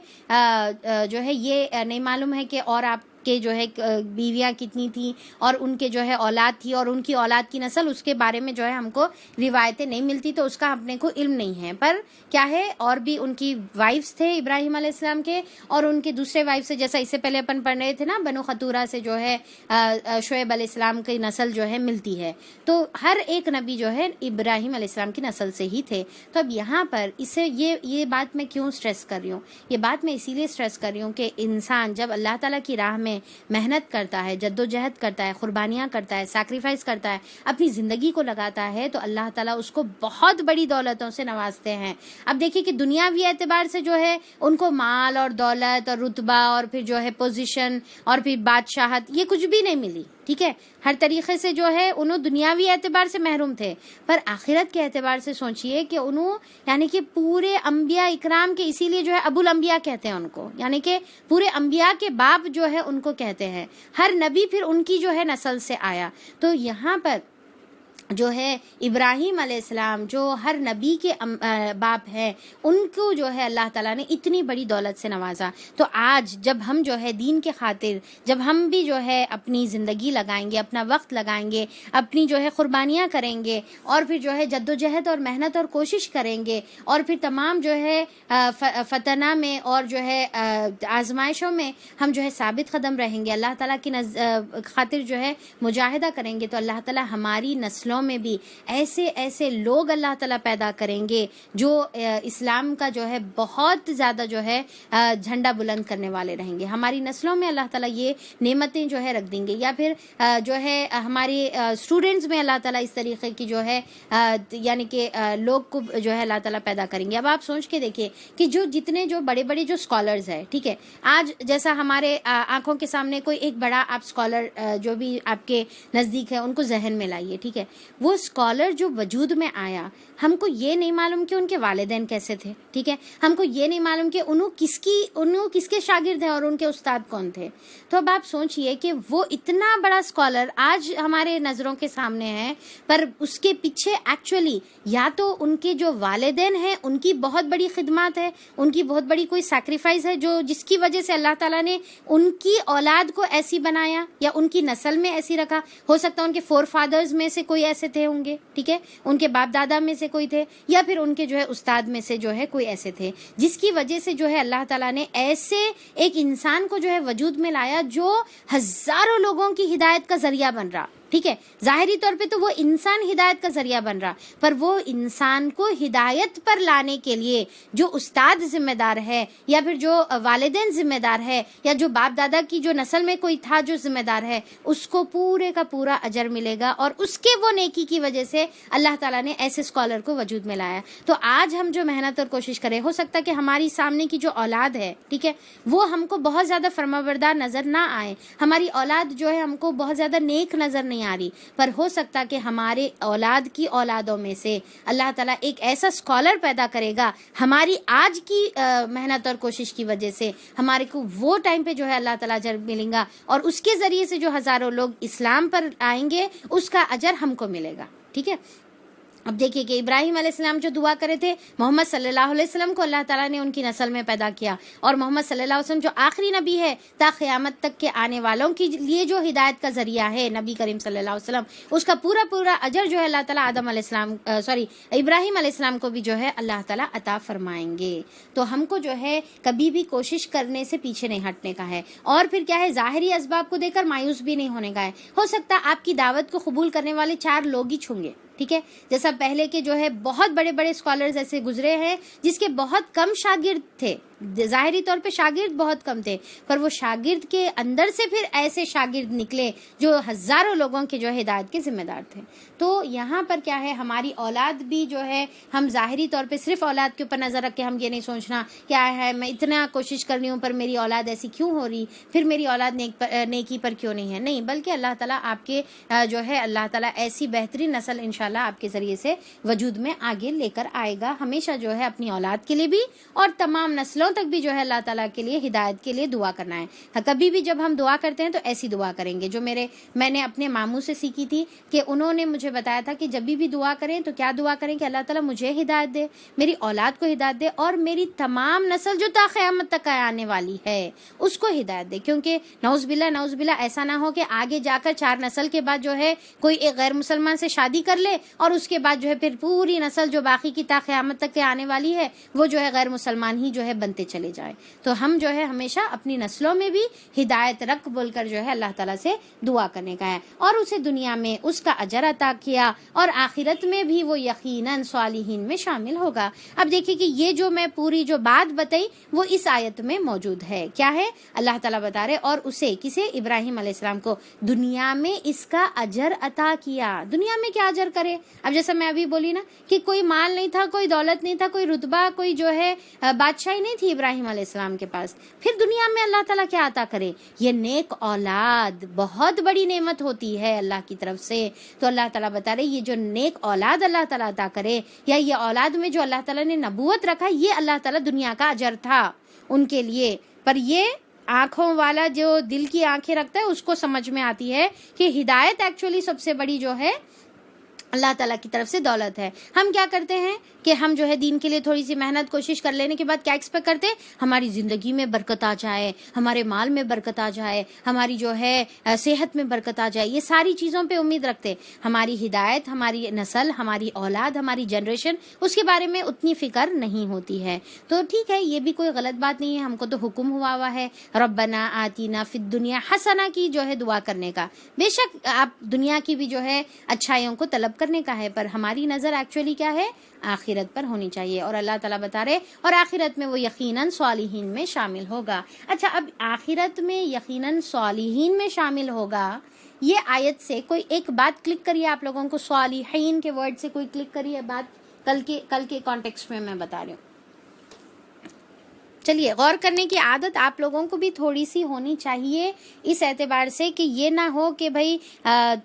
جو ہے یہ نہیں معلوم ہے کہ اور آپ کے جو ہے بیویاں کتنی تھیں اور ان کے جو ہے اولاد تھی اور ان کی اولاد کی نسل، اس کے بارے میں جو ہے ہم کو روایتیں نہیں ملتی، تو اس کا اپنے کو علم نہیں ہے. پر کیا ہے، اور بھی ان کی وائفز تھے ابراہیم علیہ السلام کے، اور ان کے دوسرے وائف سے، جیسا اس سے پہلے اپن پڑھ رہے تھے نا، بنو خطورہ سے جو ہے شعیب علیہ السلام کی نسل جو ہے ملتی ہے. تو ہر ایک نبی جو ہے ابراہیم علیہ السلام کی نسل سے ہی تھے. تو اب یہاں پر اسے یہ بات میں کیوں سٹریس کر رہی ہوں؟ یہ بات میں اسی لیے سٹریس کر رہی ہوں کہ انسان جب اللہ تعالیٰ کی راہ میں محنت کرتا ہے، جد و جہد کرتا ہے، قربانیاں کرتا ہے، سیکریفائس کرتا ہے، اپنی زندگی کو لگاتا ہے، تو اللہ تعالیٰ اس کو بہت بڑی دولتوں سے نوازتے ہیں. اب دیکھیے کہ دنیاوی اعتبار سے جو ہے ان کو مال اور دولت اور رتبہ اور پھر جو ہے پوزیشن اور پھر بادشاہت، یہ کچھ بھی نہیں ملی. ٹھیک ہے، ہر طریقے سے جو ہے انہوں دنیاوی اعتبار سے محروم تھے، پر آخرت کے اعتبار سے سوچئے کہ انہوں یعنی کہ پورے انبیاء اکرام کے، اسی لیے جو ہے ابو الانبیاء کہتے ہیں ان کو، یعنی کہ پورے انبیاء کے باپ جو ہے ان کو کہتے ہیں. ہر نبی پھر ان کی جو ہے نسل سے آیا. تو یہاں پر جو ہے ابراہیم علیہ السلام جو ہر نبی کے باپ ہے، ان کو جو ہے اللہ تعالیٰ نے اتنی بڑی دولت سے نوازا. تو آج جب ہم جو ہے دین کے خاطر، جب ہم بھی جو ہے اپنی زندگی لگائیں گے، اپنا وقت لگائیں گے، اپنی جو ہے قربانیاں کریں گے، اور پھر جو ہے جد و جہد اور محنت اور کوشش کریں گے، اور پھر تمام جو ہے فتنہ میں اور جو ہے آزمائشوں میں ہم جو ہے ثابت قدم رہیں گے، اللہ تعالیٰ کی خاطر جو ہے مجاہدہ کریں گے، تو اللہ تعالیٰ ہماری نسلوں میں بھی ایسے لوگ اللہ تعالیٰ پیدا کریں گے جو اسلام کا جو ہے بہت زیادہ جو ہے جھنڈا بلند کرنے والے رہیں گے. ہماری نسلوں میں اللہ تعالیٰ یہ نعمتیں جو ہے رکھ دیں گے، یا پھر جو ہے ہماری اسٹوڈنٹس میں اللہ تعالیٰ اس طریقے کی جو ہے یعنی کہ لوگ کو جو ہے اللہ تعالیٰ پیدا کریں گے. اب آپ سوچ کے دیکھیے کہ جتنے جو بڑے بڑے جو اسکالرز ہیں، ٹھیک ہے، آج جیسا ہمارے آنکھوں کے سامنے کوئی ایک بڑا آپ اسکالر جو بھی آپ کے نزدیک ہے ان کو ذہن میں لائیے. ٹھیک ہے، وہ اسکالر جو وجود میں آیا، ہم کو یہ نہیں معلوم کہ ان کے والدین کیسے تھے. ٹھیک ہے، ہم کو یہ نہیں معلوم کہ انہوں کس کے شاگرد ہیں اور ان کے استاد کون تھے. تو اب آپ سوچئے کہ وہ اتنا بڑا اسکالر آج ہمارے نظروں کے سامنے ہے، پر اس کے پیچھے ایکچولی یا تو ان کے جو والدین ہیں ان کی بہت بڑی خدمات ہے، ان کی بہت بڑی کوئی سیکریفائس ہے جس کی وجہ سے اللہ تعالیٰ نے ان کی اولاد کو ایسی بنایا یا ان کی نسل میں ایسی رکھا. ہو سکتا ہے ان کے فور فادرز میں سے کوئی ایسے تھے ہوں گے، ٹھیک ہے، ان کے باپ دادا میں سے کوئی تھے، یا پھر ان کے جو ہے استاد میں سے جو ہے کوئی ایسے تھے، جس کی وجہ سے جو ہے اللہ تعالیٰ نے ایسے ایک انسان کو جو ہے وجود میں لایا جو ہزاروں لوگوں کی ہدایت کا ذریعہ بن رہا. ٹھیک ہے، ظاہری طور پہ تو وہ انسان ہدایت کا ذریعہ بن رہا، پر وہ انسان کو ہدایت پر لانے کے لیے جو استاد ذمہ دار ہے، یا پھر جو والدین ذمہ دار ہے، یا جو باپ دادا کی جو نسل میں کوئی تھا جو ذمہ دار ہے، اس کو پورے کا پورا اجر ملے گا، اور اس کے وہ نیکی کی وجہ سے اللہ تعالیٰ نے ایسے اسکالر کو وجود میں لایا. تو آج ہم جو محنت اور کوشش کریں، ہو سکتا ہے کہ ہماری سامنے کی جو اولاد ہے، ٹھیک ہے، وہ ہم کو بہت زیادہ فرمانبردار نظر نہ آئے، ہماری اولاد جو ہے ہم کو بہت زیادہ نیک نظر نہیں آ رہی، پر ہو سکتا کہ ہمارے اولاد کی اولادوں میں سے اللہ تعالیٰ ایک ایسا اسکالر پیدا کرے گا ہماری آج کی محنت اور کوشش کی وجہ سے، ہمارے کو وہ ٹائم پہ جو ہے اللہ تعالیٰ اجر ملیں گا، اور اس کے ذریعے سے جو ہزاروں لوگ اسلام پر آئیں گے اس کا اجر ہم کو ملے گا. ٹھیک ہے، اب دیکھیے کہ ابراہیم علیہ السلام جو دعا کرے تھے، محمد صلی اللہ علیہ وسلم کو اللہ تعالیٰ نے ان کی نسل میں پیدا کیا، اور محمد صلی اللہ علیہ وسلم جو آخری نبی ہے تا قیامت تک کے آنے والوں کے لیے جو ہدایت کا ذریعہ ہے، نبی کریم صلی اللہ علیہ وسلم، اس کا پورا اجر جو ہے اللہ تعالیٰ ابراہیم علیہ السلام کو بھی جو ہے اللہ تعالیٰ عطا فرمائیں گے. تو ہم کو جو ہے کبھی بھی کوشش کرنے سے پیچھے نہیں ہٹنے کا ہے، اور پھر کیا ہے، ظاہری اسباب کو دیکھ کر مایوس بھی نہیں ہونے کا ہے. ہو سکتا ہے آپ کی دعوت کو قبول کرنے والے 4 لوگ ہی چھوں گے، ٹھیک ہے، جیسا پہلے کے جو ہے بہت بڑے بڑے اسکالرز ایسے گزرے ہیں جس کے بہت کم شاگرد تھے، ظاہری طور پہ شاگرد بہت کم تھے، پر وہ شاگرد کے اندر سے پھر ایسے شاگرد نکلے جو ہزاروں لوگوں کے جو ہدایت کے ذمہ دار تھے. تو یہاں پر کیا ہے، ہماری اولاد بھی جو ہے، ہم ظاہری طور پہ صرف اولاد کے اوپر نظر رکھ کے ہم یہ نہیں سوچنا کیا ہے میں اتنا کوشش کر رہی ہوں پر میری اولاد ایسی کیوں ہو رہی، پھر میری اولاد نیکی پر کیوں نہیں ہے، نہیں، بلکہ اللہ تعالیٰ آپ کے جو ہے اللہ تعالیٰ ایسی بہترین نسل انشاءاللہ انشاءاللہ آپ کے ذریعے سے وجود میں آگے لے کر آئے گا. ہمیشہ جو ہے اپنی اولاد کے لیے بھی اور تمام نسلوں تک بھی جو ہے اللہ تعالیٰ کے لیے ہدایت کے لیے دعا کرنا ہے. کبھی بھی جب ہم دعا کرتے ہیں تو ایسی دعا کریں گے جو میں نے اپنے ماموں سے سیکھی تھی, کہ انہوں نے مجھے بتایا تھا کہ جب بھی دعا کریں تو کیا دعا کریں کہ اللہ تعالیٰ مجھے ہدایت دے, میری اولاد کو ہدایت دے, اور میری تمام نسل جو تا قیامت تک آنے والی ہے اس کو ہدایت دے. کیونکہ نعوذ باللہ ایسا نہ ہو کہ آگے جا کر 4 نسل کے بعد جو ہے کوئی ایک غیر مسلمان سے شادی کر لے اور اس کے بعد جو ہے پھر پوری نسل جو باقی کی تا قیامت تک کے آنے والی ہے وہ جو ہے غیر مسلمان ہی جو ہے بنتے چلے جائیں. تو ہم جو ہے ہمیشہ اپنی نسلوں میں بھی ہدایت رکھ بول کر جو ہے اللہ تعالیٰ سے دعا کرنے کا ہے, اور اسے دنیا میں اس کا اجر عطا کیا اور آخرت میں بھی وہ یقیناً صالحین میں شامل ہوگا. اب دیکھیں کہ یہ جو میں پوری جو بات بتائی وہ اس آیت میں موجود ہے. کیا ہے؟ اللہ تعالیٰ بتا رہے اور اسے کسے؟ ابراہیم علیہ السلام کو دنیا میں اس کا اجر عطا کیا. دنیا میں کیا اجر کرے؟ اب جیسا میں ابھی بولی نا کہ کوئی مال نہیں تھا, کوئی دولت نہیں تھا, کوئی رتبہ, کوئی جو ہے بادشاہی نہیں تھی ابراہیم علیہ السلام کے پاس. پھر دنیا میں اللہ تعالیٰ کیا عطا کرے؟ یہ نیک اولاد بہت بڑی نعمت ہوتی ہے اللہ کی طرف سے. تو اللہ تعالیٰ بتا رہے یہ جو نیک اولاد اللہ تعالیٰ عطا کرے, یا یہ اولاد میں جو اللہ تعالیٰ نے نبوت رکھا, یہ اللہ تعالیٰ دنیا کا اجر تھا ان کے لیے. پر یہ آنکھوں والا جو دل کی آنکھیں رکھتا ہے اس کو سمجھ میں آتی ہے کہ ہدایت ایکچولی سب سے بڑی جو ہے اللہ تعالیٰ کی طرف سے دولت ہے. ہم کیا کرتے ہیں کہ ہم جو ہے دین کے لیے تھوڑی سی محنت کوشش کر لینے کے بعد کیا ایکسپیکٹ کرتے ہیں؟ ہماری زندگی میں برکت آ جائے, ہمارے مال میں برکت آ جائے, ہماری جو ہے صحت میں برکت آ جائے. یہ ساری چیزوں پہ امید رکھتے. ہماری ہدایت, ہماری نسل, ہماری اولاد, ہماری جنریشن, اس کے بارے میں اتنی فکر نہیں ہوتی ہے. تو ٹھیک ہے, یہ بھی کوئی غلط بات نہیں ہے. ہم کو تو حکم ہوا ہے ربنا آتینا فی الدنیا حسنہ کی جو ہے دعا کرنے کا. بے شک آپ دنیا کی بھی جو ہے اچھائیوں کو طلب کرنے کا ہے, پر ہماری نظر ایکچولی کیا ہے؟ آخرت پر ہونی چاہیے. اور اللہ تعالیٰ بتا رہے اور آخرت میں وہ یقیناً صالحین میں شامل ہوگا. اچھا, اب آخرت میں یقیناً صالحین میں شامل ہوگا, یہ آیت سے کوئی ایک بات کلک کریے آپ لوگوں کو. صالحین کے ورڈ سے کوئی کلک کریے بات, کل کے کانٹیکسٹ میں بتا رہی ہوں. چلیے, غور کرنے کی عادت آپ لوگوں کو بھی تھوڑی سی ہونی چاہیے اس اعتبار سے کہ یہ نہ ہو کہ بھائی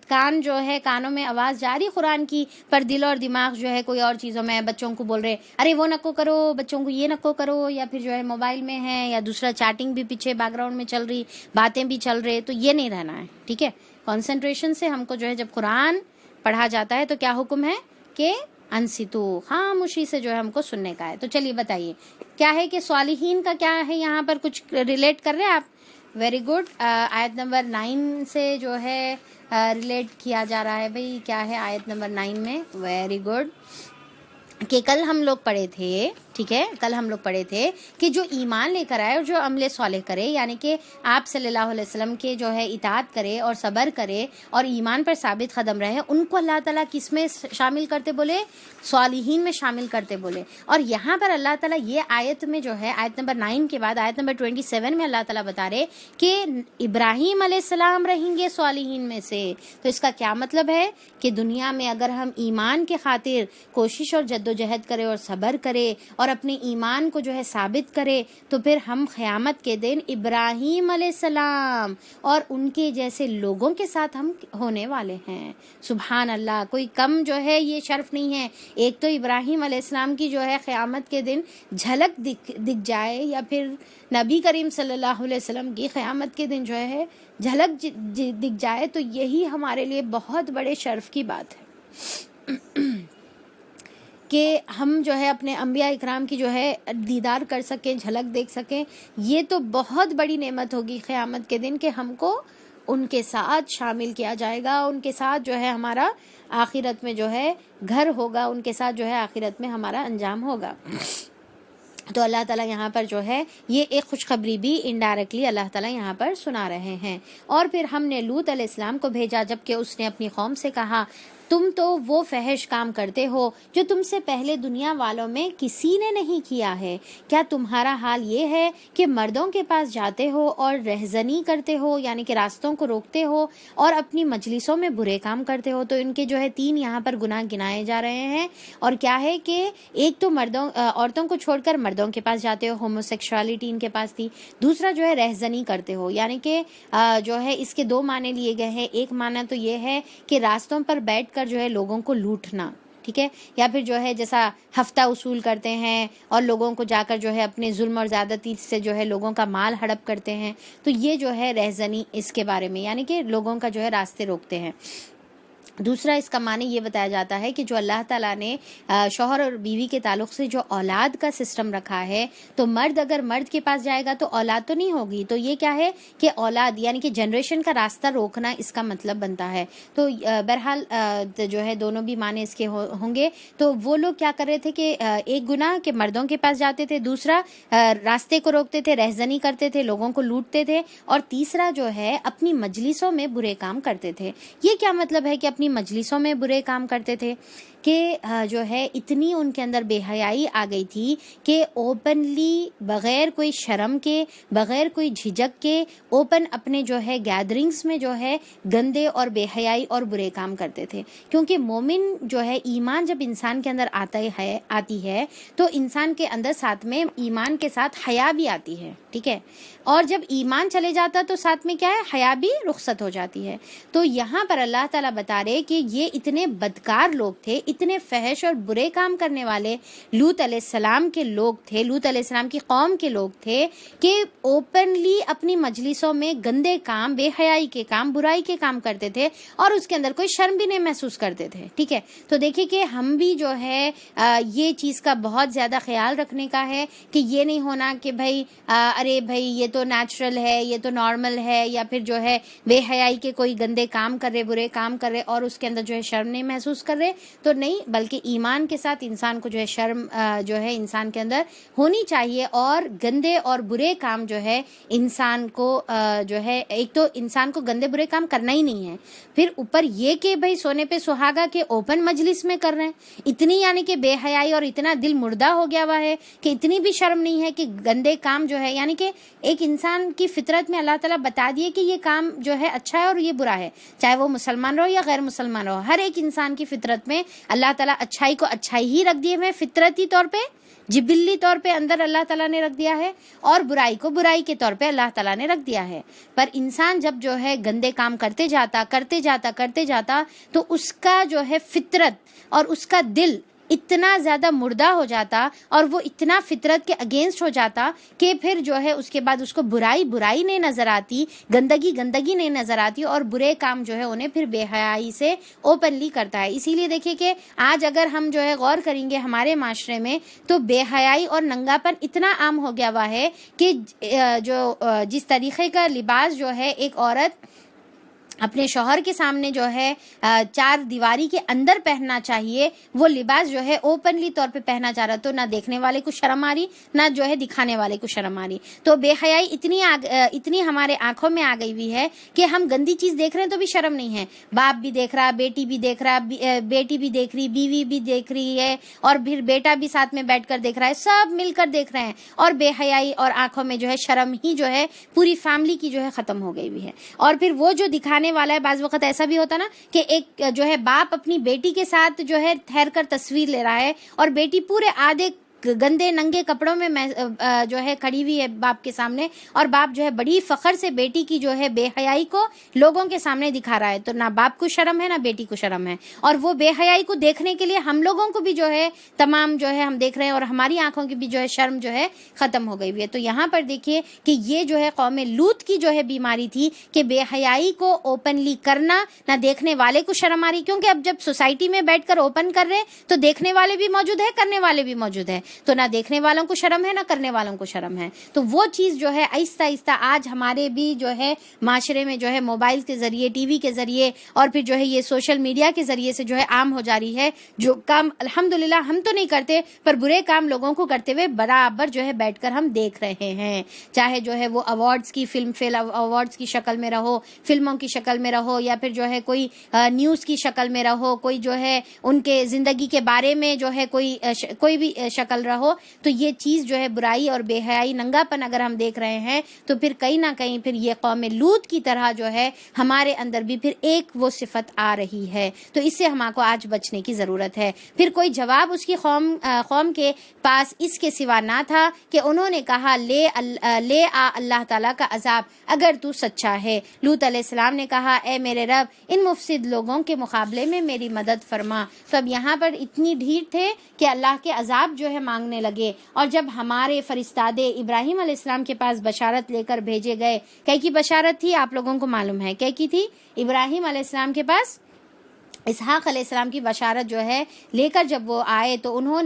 کان جو ہے کانوں میں آواز جاری قرآن کی, پر دل اور دماغ جو ہے کوئی اور چیزوں میں. بچوں کو بول رہے ارے وہ نکو کرو, بچوں کو یہ نکو کرو, یا پھر جو ہے موبائل میں ہے, یا دوسرا چیٹنگ بھی پیچھے بیک گراؤنڈ میں چل رہی, باتیں بھی چل رہے. تو یہ نہیں رہنا ہے, ٹھیک ہے. کنسنٹریشن سے ہم کو جو ہے جب قرآن پڑھا جاتا ہے تو کیا حکم ہے کہ انصتو, خاموشی سے جو ہے ہم کو سننے کا ہے. تو چلیے بتائیے کیا ہے کہ صالحین کا کیا ہے, یہاں پر کچھ ریلیٹ کر رہے ہیں آپ؟ Very good. آیت نمبر 9 سے جو ہے ریلیٹ کیا جا رہا ہے. بھئی کیا ہے آیت نمبر 9 میں؟ ویری گڈ, کہ کل ہم لوگ پڑھے تھے, ٹھیک ہے, کل ہم لوگ پڑھے تھے کہ جو ایمان لے کر آئے اور جو عمل صالح کرے, یعنی کہ آپ صلی اللہ علیہ وسلم کے جو ہے اطاعت کرے اور صبر کرے اور ایمان پر ثابت قدم رہے, ان کو اللہ تعالیٰ کس میں شامل کرتے بولے؟ صالحین میں شامل کرتے بولے. اور یہاں پر اللہ تعالیٰ یہ آیت میں جو ہے آیت نمبر 9 کے بعد آیت نمبر 27 میں اللہ تعالیٰ بتا رہے کہ ابراہیم علیہ السلام رہیں گے صالحین میں سے. تو اس کا کیا مطلب ہے کہ دنیا میں اگر ہم ایمان کے خاطر کوشش اور جدوجہد کرے اور صبر کرے اور اپنے ایمان کو جو ہے ثابت کرے, تو پھر ہم قیامت کے دن ابراہیم علیہ السلام اور ان کے جیسے لوگوں کے ساتھ ہم ہونے والے ہیں. سبحان اللہ, کوئی کم جو ہے یہ شرف نہیں ہے. ایک تو ابراہیم علیہ السلام کی جو ہے قیامت کے دن جھلک دکھ جائے, یا پھر نبی کریم صلی اللہ علیہ وسلم کی قیامت کے دن جو ہے جھلک دکھ جائے, تو یہی ہمارے لیے بہت بڑے شرف کی بات ہے کہ ہم جو ہے اپنے انبیاء اکرام کی جو ہے دیدار کر سکیں, جھلک دیکھ سکیں. یہ تو بہت بڑی نعمت ہوگی قیامت کے دن کہ ہم کو ان کے ساتھ شامل کیا جائے گا, ان کے ساتھ جو ہے ہمارا آخرت میں جو ہے گھر ہوگا, ان کے ساتھ جو ہے آخرت میں ہمارا انجام ہوگا. تو اللہ تعالیٰ یہاں پر جو ہے یہ ایک خوشخبری بھی انڈائریکٹلی اللہ تعالیٰ یہاں پر سنا رہے ہیں. اور پھر ہم نے لوط علیہ السلام کو بھیجا, جبکہ اس نے اپنی قوم سے کہا تم تو وہ فحش کام کرتے ہو جو تم سے پہلے دنیا والوں میں کسی نے نہیں کیا ہے. کیا تمہارا حال یہ ہے کہ مردوں کے پاس جاتے ہو اور رہزنی کرتے ہو, یعنی کہ راستوں کو روکتے ہو, اور اپنی مجلسوں میں برے کام کرتے ہو. تو ان کے جو ہے 3 یہاں پر گناہ گنائے جا رہے ہیں. اور کیا ہے کہ ایک تو عورتوں کو چھوڑ کر مردوں کے پاس جاتے ہو, ہوموسیکشوالٹی ان کے پاس تھی. دوسرا جو ہے رہزنی کرتے ہو, یعنی کہ جو ہے اس کے 2 معنی لیے گئے ہیں. ایک معنی تو یہ ہے کہ راستوں پر بیٹھ کر جو ہے لوگوں کو لوٹنا، ٹھیک ہے، یا پھر جو ہے جیسا ہفتہ وصول کرتے ہیں اور لوگوں کو جا کر جو ہے اپنے ظلم اور زیادتی سے جو ہے لوگوں کا مال ہڑپ کرتے ہیں، تو یہ جو ہے رہزنی اس کے بارے میں، یعنی کہ لوگوں کا جو ہے راستے روکتے ہیں۔ دوسرا اس کا معنی یہ بتایا جاتا ہے کہ جو اللہ تعالیٰ نے شوہر اور بیوی کے تعلق سے جو اولاد کا سسٹم رکھا ہے، تو مرد اگر مرد کے پاس جائے گا تو اولاد تو نہیں ہوگی، تو یہ کیا ہے کہ اولاد یعنی کہ جنریشن کا راستہ روکنا اس کا مطلب بنتا ہے۔ تو بہرحال جو ہے دونوں بھی معنی اس کے ہوں گے۔ تو وہ لوگ کیا کر رہے تھے کہ ایک گناہ کہ مردوں کے پاس جاتے تھے، دوسرا راستے کو روکتے تھے، رہزنی کرتے تھے، لوگوں کو لوٹتے تھے، اور تیسرا جو ہے اپنی مجلسوں میں برے کام کرتے تھے۔ یہ کیا مطلب ہے کہ اپنی مجلسوں میں برے کام کرتے تھے؟ کہ جو ہے اتنی ان کے اندر بے حیائی آ گئی تھی کہ اوپنلی بغیر کوئی شرم کے، بغیر کوئی جھجک کے اوپن اپنے جو ہے گیدرنگز میں جو ہے گندے اور بے حیائی اور برے کام کرتے تھے۔ کیونکہ مومن جو ہے ایمان جب انسان کے اندر آتی ہے تو انسان کے اندر ساتھ میں ایمان کے ساتھ حیا بھی آتی ہے، ٹھیک ہے، اور جب ایمان چلے جاتا تو ساتھ میں کیا ہے، حیا بھی رخصت ہو جاتی ہے۔ تو یہاں پر اللہ تعالیٰ بتا رہے کہ یہ اتنے بدکار لوگ تھے، اتنے فحش اور برے کام کرنے والے لوط علیہ السلام کے لوگ تھے، لوط علیہ السلام کی قوم کے لوگ تھے کہ اوپنلی اپنی مجلسوں میں گندے کام، بے حیائی کے کام، برائی کے کام کرتے تھے اور اس کے اندر کوئی شرم بھی نہیں محسوس کرتے تھے، ٹھیک ہے۔ تو دیکھیں کہ ہم بھی جو ہے یہ چیز کا بہت زیادہ خیال رکھنے کا ہے کہ یہ نہیں ہونا کہ بھائی ارے بھائی یہ تو نیچرل ہے، یہ تو نارمل ہے، یا پھر جو ہے بے حیائی کے کوئی گندے کام کر رہے، برے کام کر رہے اور اس کے اندر جو ہے شرم نہیں محسوس کر رہے، تو نہیں، بلکہ ایمان کے ساتھ انسان کو جو ہے شرم جو ہے انسان کے اندر ہونی چاہیے، اور گندے اور برے کام جو ہے انسان کو جو ہے ایک تو انسان کو گندے برے کام کرنا ہی نہیں ہے، پھر اوپر یہ کہ بھائی سونے پہ سہاگا کے اوپن مجلس میں کر رہے ہیں، اتنی یعنی کہ بے حیائی اور اتنا دل مردہ ہو گیا ہوا ہے کہ اتنی بھی شرم نہیں ہے کہ گندے کام جو ہے، یعنی کہ ایک انسان کی فطرت میں اللہ تعالیٰ بتا دیے کہ یہ کام جو ہے اچھا ہے اور یہ برا ہے، چاہے وہ مسلمان رہو یا غیر مسلمان رہو، ہر ایک انسان کی فطرت میں اللہ تعالیٰ اچھائی کو اچھائی ہی رکھ دیے ہوئے، فطرتی طور پہ، جبلی طور پہ اندر اللہ تعالیٰ نے رکھ دیا ہے، اور برائی کو برائی کے طور پہ اللہ تعالیٰ نے رکھ دیا ہے۔ پر انسان جب جو ہے گندے کام کرتے جاتا تو اس کا جو ہے فطرت اور اس کا دل اتنا زیادہ مردہ ہو جاتا اور وہ اتنا فطرت کے اگینسٹ ہو جاتا کہ پھر جو ہے اس کے بعد اس کو برائی نہیں نظر آتی، گندگی نہیں نظر آتی، اور برے کام جو ہے انہیں پھر بے حیائی سے اوپنلی کرتا ہے۔ اسی لیے دیکھیں کہ آج اگر ہم جو ہے غور کریں گے ہمارے معاشرے میں تو بے حیائی اور ننگاپن اتنا عام ہو گیا ہوا ہے کہ جو جس طریقے کا لباس جو ہے ایک عورت اپنے شوہر کے سامنے جو ہے چار دیواری کے اندر پہننا چاہیے، وہ لباس جو ہے اوپنلی طور پہ پہنا جا رہا، تو نہ دیکھنے والے کو شرم آ رہی، نہ جو ہے دکھانے والے کو شرم آ رہی۔ تو بے حیائی اتنی ہمارے آنکھوں میں آ گئی ہوئی ہے کہ ہم گندی چیز دیکھ رہے ہیں تو بھی شرم نہیں ہے، باپ بھی دیکھ رہا، بیٹی بھی دیکھ رہا، بیٹی بھی دیکھ رہی، بیوی بھی دیکھ رہی ہے، اور پھر بیٹا بھی ساتھ میں بیٹھ کر دیکھ رہا ہے، سب مل کر دیکھ رہے ہیں، اور بے حیائی اور آنکھوں میں جو ہے شرم ہی جو ہے پوری فیملی کی جو ہے ختم ہو گئی ہوئی ہے۔ اور پھر وہ جو دکھانے والا ہے، بعض وقت ایسا بھی ہوتا نا کہ ایک جو ہے باپ اپنی بیٹی کے ساتھ جو ہے ٹھہر کر تصویر لے رہا ہے اور بیٹی پورے آدھے گندے ننگے کپڑوں میں جو ہے کھڑی ہوئی ہے باپ کے سامنے، اور باپ جو ہے بڑی فخر سے بیٹی کی جو ہے بے حیائی کو لوگوں کے سامنے دکھا رہا ہے، تو نہ باپ کو شرم ہے نہ بیٹی کو شرم ہے، اور وہ بے حیائی کو دیکھنے کے لیے ہم لوگوں کو بھی جو ہے تمام جو ہے ہم دیکھ رہے ہیں، اور ہماری آنکھوں کی بھی جو ہے شرم جو ہے ختم ہو گئی ہوئی ہے۔ تو یہاں پر دیکھیے کہ یہ جو ہے قوم لوط کی جو ہے بیماری تھی کہ بے حیائی کو اوپنلی کرنا، نہ دیکھنے والے کو شرم آ رہی، کیونکہ اب جب سوسائٹی میں بیٹھ کر اوپن کر رہے تو دیکھنے والے بھی موجود ہے، کرنے والے بھی موجود ہے، تو نہ دیکھنے والوں کو شرم ہے نہ کرنے والوں کو شرم ہے۔ تو وہ چیز جو ہے آہستہ آہستہ آج ہمارے بھی جو ہے معاشرے میں جو ہے موبائل کے ذریعے، ٹی وی کے ذریعے، اور پھر جو ہے یہ سوشل میڈیا کے ذریعے سے جو ہے عام ہو جا رہی ہے۔ جو کام الحمدللہ ہم تو نہیں کرتے، پر برے کام لوگوں کو کرتے ہوئے برابر جو ہے بیٹھ کر ہم دیکھ رہے ہیں، چاہے جو ہے وہ ایوارڈز کی فلم فیل ایوارڈز کی شکل میں رہو، فلموں کی شکل میں رہو، یا پھر جو ہے کوئی نیوز کی شکل میں رہو، کوئی جو ہے ان کے زندگی کے بارے میں جو ہے کوئی بھی شکل چل رہو. تو یہ چیز جو ہے برائی اور بے حیائی ننگا پن اگر ہم دیکھ رہے ہیں تو پھر کہیں نہ کہیں پھر یہ قوم لوط کی طرح جو ہے ہمارے اندر بھی پھر ایک وہ صفت آ رہی ہے. تو اس سے ہمارے کو آج بچنے کی ضرورت ہے. پھر کوئی جواب اس کی قوم کے پاس اس کے سوا نہ تھا کہ انہوں نے کہا لے آ اللہ تعالیٰ کا عذاب اگر تو سچا ہے. لوط علیہ السلام نے کہا اے میرے رب ان مفسد لوگوں کے مقابلے میں میری مدد فرما. تو اب یہاں پر اتنی ڈھیر تھے کہ اللہ کے عذاب جو ہے مانگنے لگے. اور جب ہمارے فرستادے ابراہیم علیہ السلام کے پاس بشارت لے کر بھیجے گئے, کی بشارت تھی آپ لوگوں کو معلوم ہے, کی تھی؟ ابراہیم علیہ السلام کے پاس اسحاق علیہ السلام کی بشارت جو ہے لے کر جب وہ آئے تو انہوں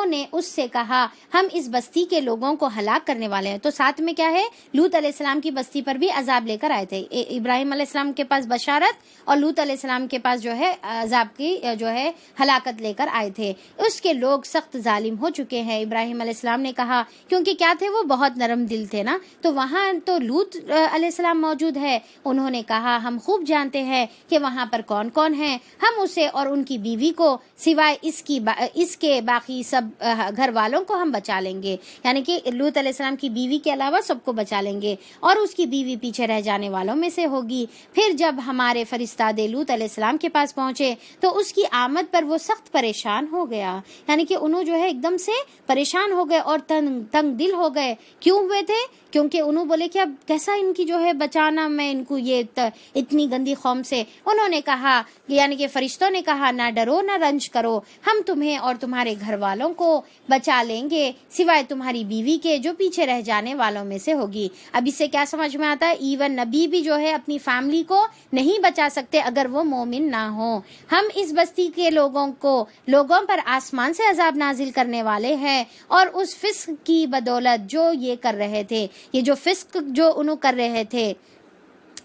نے اس سے کہا ہم اس بستی کے لوگوں کو ہلاک کرنے والے ہیں. تو ساتھ میں کیا ہے, لوط علیہ السلام کی بستی پر بھی عذاب لے کر آئے تھے. ابراہیم علیہ السلام کے پاس بشارت اور لوط علیہ السلام کے پاس جو ہے عذاب کی جو ہے ہلاکت لے کر آئے تھے. اس کے لوگ سخت ظالم ہو چکے ہیں. ابراہیم علیہ السلام نے کہا, کیونکہ کیا تھے وہ بہت نرم دل تھے نا, تو وہاں تو لوط علیہ السلام موجود ہے. انہوں نے کہا ہم خوب جانتے ہیں کہ وہاں پر کون کون ہیں, ہم اسے اور ان کی بیوی کو سوائے اس کے باقی سب گھر والوں کو ہم بچا لیں گے. یعنی کہ لوط علیہ السلام کی بیوی کے علاوہ سب کو بچا لیں گے اور اس کی بیوی پیچھے رہ جانے والوں میں سے ہوگی. پھر جب ہمارے فرستادے لوط علیہ السلام کے پاس پہنچے تو اس کی آمد پر وہ سخت پریشان ہو گیا. یعنی کہ انہوں جو ہے ایک دم سے پریشان ہو گئے اور تنگ دل ہو گئے. کیوں ہوئے تھے؟ کیونکہ انہوں بولے کہ اب کیسا ان کی جو ہے بچانا میں ان کو یہ اتنی گندی قوم سے. انہوں نے کہا یعنی کہ فرشتوں نے کہا نہ ڈرو نہ رنج کرو, ہم تمہیں اور تمہارے گھر والوں کو بچا لیں گے سوائے تمہاری بیوی کے جو پیچھے رہ جانے والوں میں سے ہوگی. اب اس سے کیا سمجھ میں آتا ہے, ایون نبی بھی جو ہے اپنی فیملی کو نہیں بچا سکتے اگر وہ مومن نہ ہوں. ہم اس بستی کے لوگوں پر آسمان سے عذاب نازل کرنے والے ہیں اور اس فسق کی بدولت جو یہ کر رہے تھے, یہ جو فسق جو انہوں کر رہے تھے.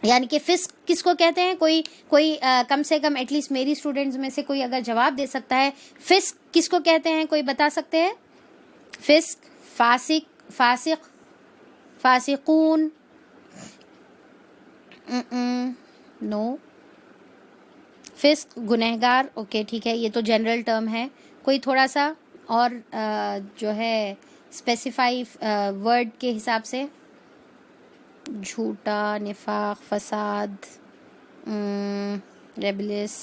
یعنی کہ فسق کس کو کہتے ہیں؟ کوئی کم سے کم ایٹ لیسٹ میری اسٹوڈنٹس میں سے کوئی اگر جواب دے سکتا ہے فسق کس کو کہتے ہیں, کوئی بتا سکتے ہیں؟ فسق, فاسق, فاسقون, نو, فسق گنہگار. اوکے ٹھیک ہے, یہ تو جنرل ٹرم ہے. کوئی تھوڑا سا اور جو ہے اسپیسیفائی ورڈ کے حساب سے؟ جھوٹا, نفاق, فساد, ریبلس,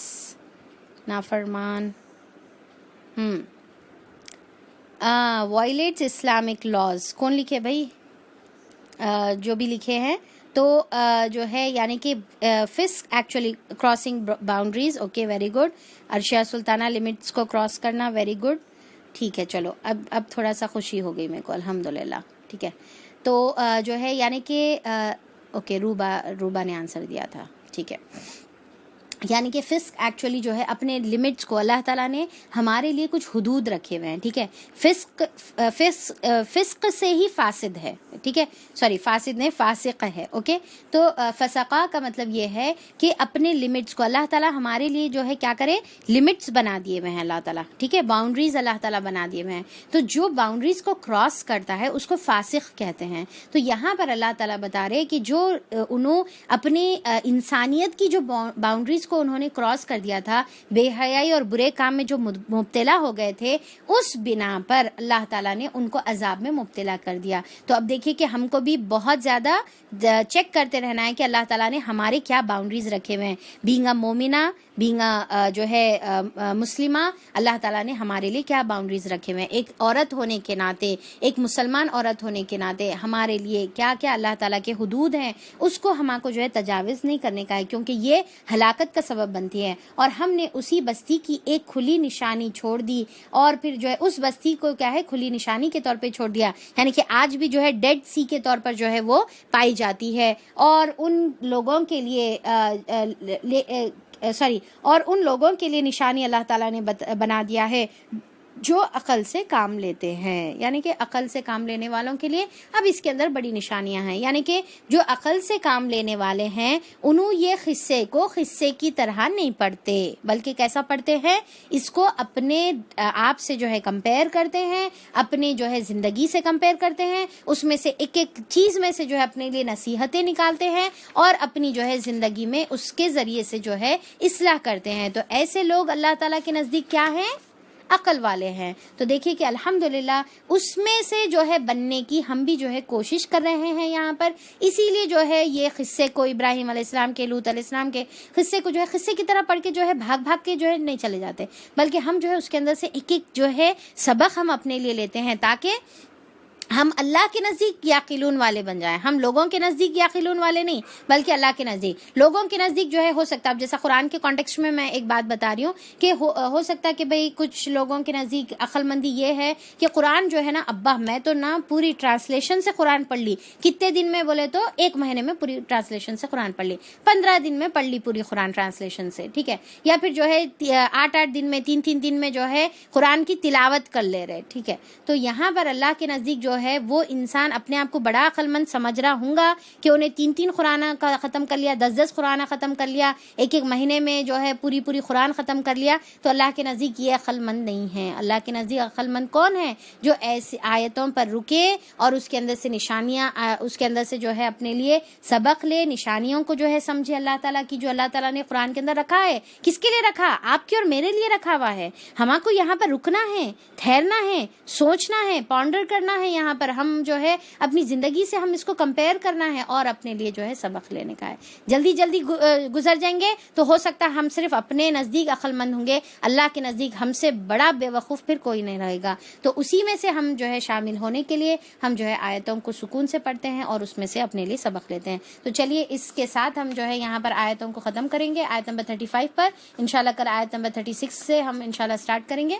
نافرمان, وائلیٹس اسلامک لاز. کون لکھے بھائی؟ جو بھی لکھے ہیں تو جو ہے یعنی کہ فسق actually crossing boundaries. Okay very good. Arshia Sultana limits کو کراس کرنا. Very good. ٹھیک ہے چلو اب تھوڑا سا خوشی ہو گئی میرے کو الحمدللہ. ٹھیک ہے تو جو ہے یعنی کہ اوکے روبا نے آنسر دیا تھا. ٹھیک ہے, یعنی کہ فسق ایکچولی جو ہے اپنے لمٹس کو اللہ تعالیٰ نے ہمارے لیے کچھ حدود رکھے ہوئے ہیں. ٹھیک ہے, فسق سے ہی فاسد ہے. ٹھیک ہے, سوری فاسد نہیں فاسق ہے. اوکے, تو فسقہ کا مطلب یہ ہے کہ اپنے لمٹس کو اللہ تعالیٰ ہمارے لیے جو ہے کیا کرے, لمٹس بنا دیے ہوئے ہیں اللہ تعالیٰ. ٹھیک ہے, باؤنڈریز اللہ تعالیٰ بنا دیے ہوئے ہیں. تو جو باؤنڈریز کو کراس کرتا ہے اس کو فاسق کہتے ہیں. تو یہاں پر اللہ تعالیٰ بتا رہے کہ جو انہوں اپنی انسانیت کی جو باؤنڈریز کو انہوں نے کراس کر دیا تھا, بے حیائی اور برے کام میں جو مبتلا ہو گئے تھے, اس بنا پر اللہ تعالیٰ نے ان کو عذاب میں مبتلا کر دیا. تو اب دیکھیے کہ ہم کو بھی بہت زیادہ چیک کرتے رہنا ہے کہ اللہ تعالیٰ نے ہمارے کیا باؤنڈریز رکھے ہوئے ہیں. Being a Momina, being a جو ہے مسلمہ, اللہ تعالیٰ نے ہمارے لیے کیا باؤنڈریز رکھے ہوئے ہیں. ایک عورت ہونے کے ناطے, ایک مسلمان عورت ہونے کے ناطے ہمارے لیے کیا کیا اللہ تعالیٰ کے حدود ہیں, اس کو ہم کو جو ہے تجاوز نہیں کرنے کا ہے, کیونکہ یہ ہلاکت کا سبب بنتی ہے. اور ہم نے اسی بستی کی ایک کھلی نشانی چھوڑ دی, اور پھر جو ہے اس بستی کو کیا ہے کھلی نشانی کے طور پہ چھوڑ دیا. یعنی کہ آج بھی جو ہے ڈیڈ سی کے طور پر جو ہے وہ پائی جاتی ہے. اور ان لوگوں کے لیے اور ان لوگوں کے لیے نشانی اللہ تعالیٰ نے بنا دیا ہے جو عقل سے کام لیتے ہیں. یعنی کہ عقل سے کام لینے والوں کے لیے اب اس کے اندر بڑی نشانیاں ہیں. یعنی کہ جو عقل سے کام لینے والے ہیں انہوں یہ قصے کو قصے کی طرح نہیں پڑھتے, بلکہ کیسا پڑھتے ہیں, اس کو اپنے آپ سے جو ہے کمپیئر کرتے ہیں, اپنے جو ہے زندگی سے کمپیئر کرتے ہیں, اس میں سے ایک ایک چیز میں سے جو ہے اپنے لیے نصیحتیں نکالتے ہیں اور اپنی جو ہے زندگی میں اس کے ذریعے سے جو ہے اصلاح کرتے ہیں. تو ایسے لوگ اللہ تعالیٰ کے نزدیک کیا ہیں؟ عقل والے ہیں. تو دیکھیے کہ الحمدللہ اس میں سے جو ہے بننے کی ہم بھی جو ہے کوشش کر رہے ہیں یہاں پر. اسی لیے جو ہے یہ قصے کو ابراہیم علیہ السلام کے، لوط علیہ السلام کے قصے کو جو ہے قصے کی طرح پڑھ کے جو ہے بھاگ کے جو ہے نہیں چلے جاتے، بلکہ ہم جو ہے اس کے اندر سے ایک جو ہے سبق ہم اپنے لیے لیتے ہیں، تاکہ ہم اللہ کے نزدیک یعقلون والے بن جائیں. ہم لوگوں کے نزدیک یعقلون والے نہیں، بلکہ اللہ کے نزدیک. لوگوں کے نزدیک جو ہے ہو سکتا ہے، اب جیسا قرآن کے کانٹیکسٹ میں ایک بات بتا رہی ہوں کہ ہو سکتا ہے کہ بھئی کچھ لوگوں کے نزدیک عقل مندی یہ ہے کہ قرآن جو ہے نا، ابا میں تو نا پوری ٹرانسلیشن سے قرآن پڑھ لی. کتنے دن میں بولے تو 1 مہینے میں پوری ٹرانسلیشن سے قرآن پڑھ لی، 15 دن میں پڑھ لی پوری قرآن ٹرانسلیشن سے، ٹھیک ہے. یا پھر جو ہے 8 دن میں 3 دن میں جو ہے قرآن کی تلاوت کر لے رہے، ٹھیک ہے. تو یہاں پر اللہ کے نزدیک جو ہے وہ انسان اپنے آپ کو بڑا عقل مند سمجھ رہا ہوں گا کہ انہیں 3 قرآن ختم کر لیا، 10 قرآن ختم کر لیا، 1 مہینے میں جو ہے پوری قرآن ختم کر لیا. تو اللہ کے نزدیک یہ عقل مند نہیں ہے. اللہ کے نزدیک عقل مند کون ہے؟ جو ایسی آیتوں پر رکے اور اس کے اندر سے نشانیاں، اس کے اندر سے جو ہے اپنے لیے سبق لے، نشانیوں کو جو ہے سمجھے اللہ تعالیٰ کی، جو اللہ تعالیٰ نے قرآن کے اندر رکھا ہے. کس کے لیے رکھا؟ آپ کے اور میرے لیے رکھا ہوا ہے. ہمارے کو یہاں پر رکنا ہے، ٹھہرنا ہے، سوچنا ہے، پونڈر کرنا ہے. یہاں پر ہم جو ہے اپنی زندگی سے ہم اس کو کمپیئر کرنا ہے اور اپنے لیے جو ہے سبق لینے کا ہے. جلدی گزر جائیں گے تو ہو سکتا ہے ہم صرف اپنے نزدیک عقل مند ہوں گے، اللہ کے نزدیک ہم سے بڑا بے وقوف پھر کوئی نہیں رہے گا. تو اسی میں سے ہم جو ہے شامل ہونے کے لیے ہم جو ہے آیتوں کو سکون سے پڑھتے ہیں اور اس میں سے اپنے لیے سبق لیتے ہیں. تو چلیے اس کے ساتھ ہم جو ہے یہاں پر آیتوں کو ختم کریں گے. آیت نمبر 35 پر انشاءاللہ کل آیت نمبر 36 سے ہم انشاءاللہ سٹارٹ کریں گے.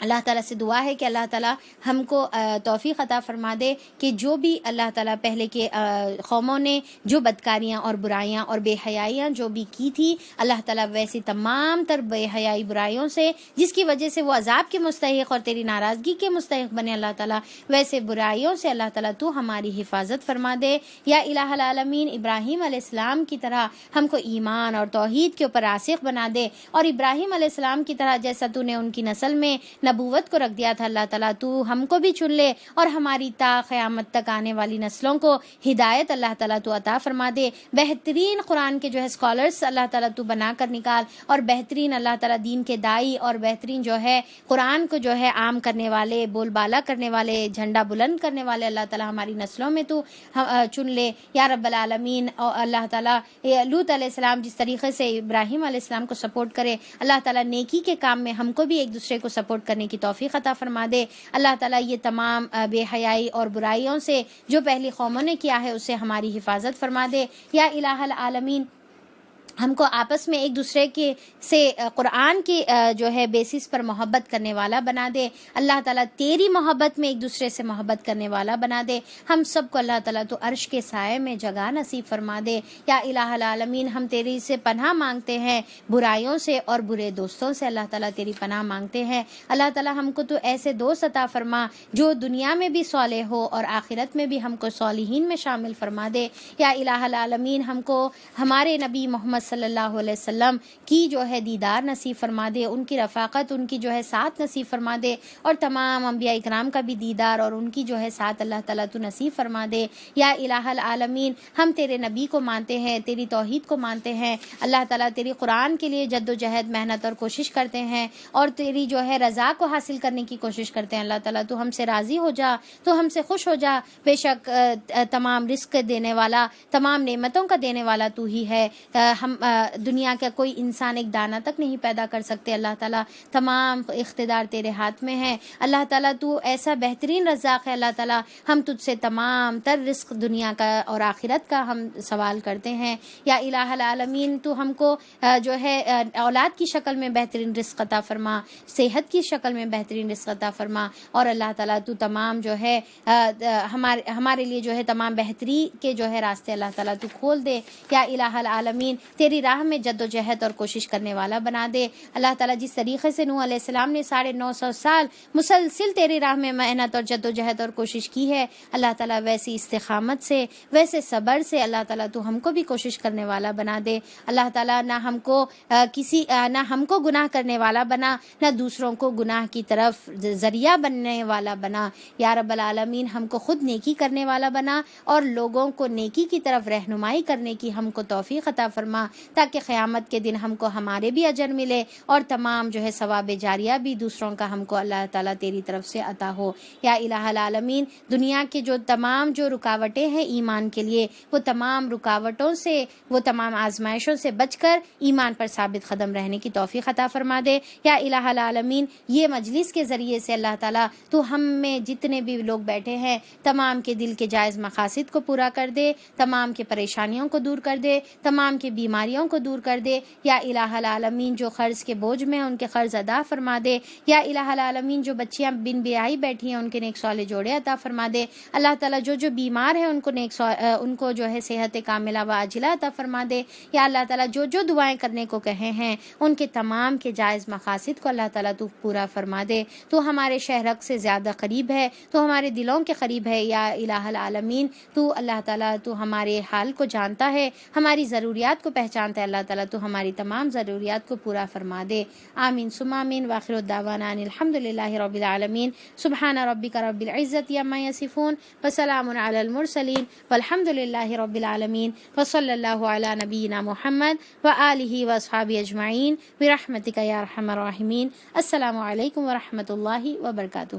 اللہ تعالیٰ سے دعا ہے کہ اللہ تعالیٰ ہم کو توفیق عطا فرما دے کہ جو بھی اللہ تعالیٰ پہلے کے قوموں نے جو بدکاریاں اور برائیاں اور بے حیائیاں جو بھی کی تھی، اللہ تعالیٰ ویسی تمام تر بے حیائی برائیوں سے جس کی وجہ سے وہ عذاب کے مستحق اور تیری ناراضگی کے مستحق بنے، اللہ تعالیٰ ویسے برائیوں سے اللہ تعالیٰ تو ہماری حفاظت فرما دے. یا الہ العالمین ابراہیم علیہ السلام کی طرح ہم کو ایمان اور توحید کے اوپر راسخ بنا دے، اور ابراہیم علیہ السلام کی طرح جیسا تو نے ان کی نسل میں نبوت کو رکھ دیا تھا، اللہ تعالیٰ تو ہم کو بھی چن لے اور ہماری تا قیامت تک آنے والی نسلوں کو ہدایت اللہ تعالیٰ تو عطا فرما دے. بہترین قرآن کے جو ہے اسکالرز اللہ تعالیٰ تو بنا کر نکال، اور بہترین اللہ تعالیٰ دین کے دائی اور بہترین جو ہے قرآن کو جو ہے عام کرنے والے، بول بالا کرنے والے، جھنڈا بلند کرنے والے اللہ تعالیٰ ہماری نسلوں میں تو چن لے یا رب العالمین. اور اللہ تعالیٰ لوط علیہ السلام جس طریقے سے ابراہیم علیہ السلام کو سپورٹ کرے، اللہ تعالیٰ نیکی کے کام میں ہم کو بھی ایک دوسرے کو سپورٹ کرنے کی توفیق عطا فرما دے. اللہ تعالیٰ یہ تمام بے حیائی اور برائیوں سے جو پہلی قوموں نے کیا ہے اسے ہماری حفاظت فرما دے. یا الہ العالمین ہم کو آپس میں ایک دوسرے کے سے قرآن کی جو ہے بیسس پر محبت کرنے والا بنا دے. اللہ تعالیٰ تیری محبت میں ایک دوسرے سے محبت کرنے والا بنا دے. ہم سب کو اللہ تعالیٰ تو عرش کے سائے میں جگہ نصیب فرما دے. یا الہ العالمین ہم تیری سے پناہ مانگتے ہیں برائیوں سے اور برے دوستوں سے، اللہ تعالیٰ تیری پناہ مانگتے ہیں. اللہ تعالیٰ ہم کو تو ایسے دوست عطا فرما جو دنیا میں بھی صالح ہو اور آخرت میں بھی ہم کو صالحین میں شامل فرما دے. یا الہ العالمین ہم کو ہمارے نبی محمد صلی اللہ علیہ وسلم کی جو ہے دیدار نصیب فرما دے، ان کی رفاقت، ان کی جو ہے ساتھ نصیب فرما دے، اور تمام انبیاء اکرام کا بھی دیدار اور ان کی جو ہے ساتھ اللہ تعالیٰ تو نصیب فرما دے. یا الہ العالمین ہم تیرے نبی کو مانتے ہیں، تیری توحید کو مانتے ہیں، اللہ تعالیٰ تیری قرآن کے لیے جد و جہد محنت اور کوشش کرتے ہیں اور تیری جو ہے رضا کو حاصل کرنے کی کوشش کرتے ہیں. اللہ تعالیٰ تو ہم سے راضی ہو جا، تو ہم سے خوش ہو جا. بے شک تمام رزق دینے والا، تمام نعمتوں کا دینے والا تو ہی ہے. ہم دنیا کا کوئی انسان ایک دانہ تک نہیں پیدا کر سکتے. اللہ تعالیٰ تمام اقتدار تیرے ہاتھ میں ہے. اللہ تعالیٰ تو ایسا بہترین رزاق ہے. اللہ تعالیٰ ہم تجھ سے تمام تر رزق دنیا کا اور آخرت کا ہم سوال کرتے ہیں. یا الہ العالمین تو ہم کو جو ہے اولاد کی شکل میں بہترین رزق عطا فرما، صحت کی شکل میں بہترین رزق عطا فرما، اور اللہ تعالیٰ تو تمام جو ہے ہمارے لیے جو ہے تمام بہتری کے جو ہے راستے اللہ تعالیٰ تو کھول دے. یا الہ العالمین تیری راہ میں جد و جہد اور کوشش کرنے والا بنا دے. اللہ تعالیٰ جس طریقے سے نوح علیہ السلام نے 950 سال مسلسل تیری راہ میں محنت اور جد و جہد اور کوشش کی ہے، اللہ تعالیٰ ویسی استقامت سے، ویسے صبر سے اللہ تعالیٰ تو ہم کو بھی کوشش کرنے والا بنا دے. اللہ تعالیٰ نہ ہم کو گناہ کرنے والا بنا، نہ دوسروں کو گناہ کی طرف ذریعہ بننے والا بنا. یا رب العالمین ہم کو خود نیکی کرنے والا بنا اور لوگوں کو نیکی کی طرف رہنمائی کرنے کی ہم کو توفیق عطا فرما. تاکہ قیامت کے دن ہم کو ہمارے بھی اجر ملے اور تمام جو ہے ثواب جاریہ بھی دوسروں کا ہم کو اللہ تعالیٰ تیری طرف سے عطا ہو۔ یا الہ العالمین، دنیا کے جو تمام جو رکاوٹیں ہیں ایمان کے لیے، وہ تمام رکاوٹوں سے، وہ تمام آزمائشوں سے بچ کر ایمان پر ثابت قدم رہنے کی توفیق عطا فرما دے۔ یا الہ العالمین، یہ مجلس کے ذریعے سے اللہ تعالیٰ تو ہم میں جتنے بھی لوگ بیٹھے ہیں تمام کے دل کے جائز مقاصد کو پورا کر دے، تمام کے پریشانیوں کو دور کر دے، تمام کی بیماریوں کو دور کر دے۔ یا الہ العالمین، جو قرض کے بوجھ میں ہیں ان کے قرض ادا فرما دے۔ یا الہ العالمین، جو بچیاں بن بیاہی بیٹھی ہیں ان کے نیک صالح جوڑے عطا فرما دے۔ اللہ تعالیٰ جو بیمار ہیں ان کو جو ہے صحت کاملہ و عاجلہ عطا فرما دے۔ یا اللہ تعالیٰ جو دعائیں کرنے کو کہے ہیں ان کے تمام کے جائز مقاصد کو اللہ تعالیٰ تو پورا فرما دے۔ تو ہمارے شہرک سے زیادہ قریب ہے، تو ہمارے دلوں کے قریب ہے۔ یا الہ العالمین، تو اللہ تعالیٰ تو ہمارے حال کو جانتا ہے، ہماری ضروریات کو پہچانتا ہے۔ اللہ تعالیٰ تو ہماری تمام ضروریات کو پورا فرما دے۔ آمین ثم آمین۔ وآخر الدعوانا ان الحمد للہ رب العالمین۔ سبحان ربک رب العزۃ عما یصفون وسلام علی المرسلین والحمد للہ رب العالمین وصلی اللہ علی نبینا محمد وآلہ واصحابہ اجمعین برحمتک یا ارحم الراحمین۔ السلام علیکم ورحمۃ اللہ وبرکاتہ۔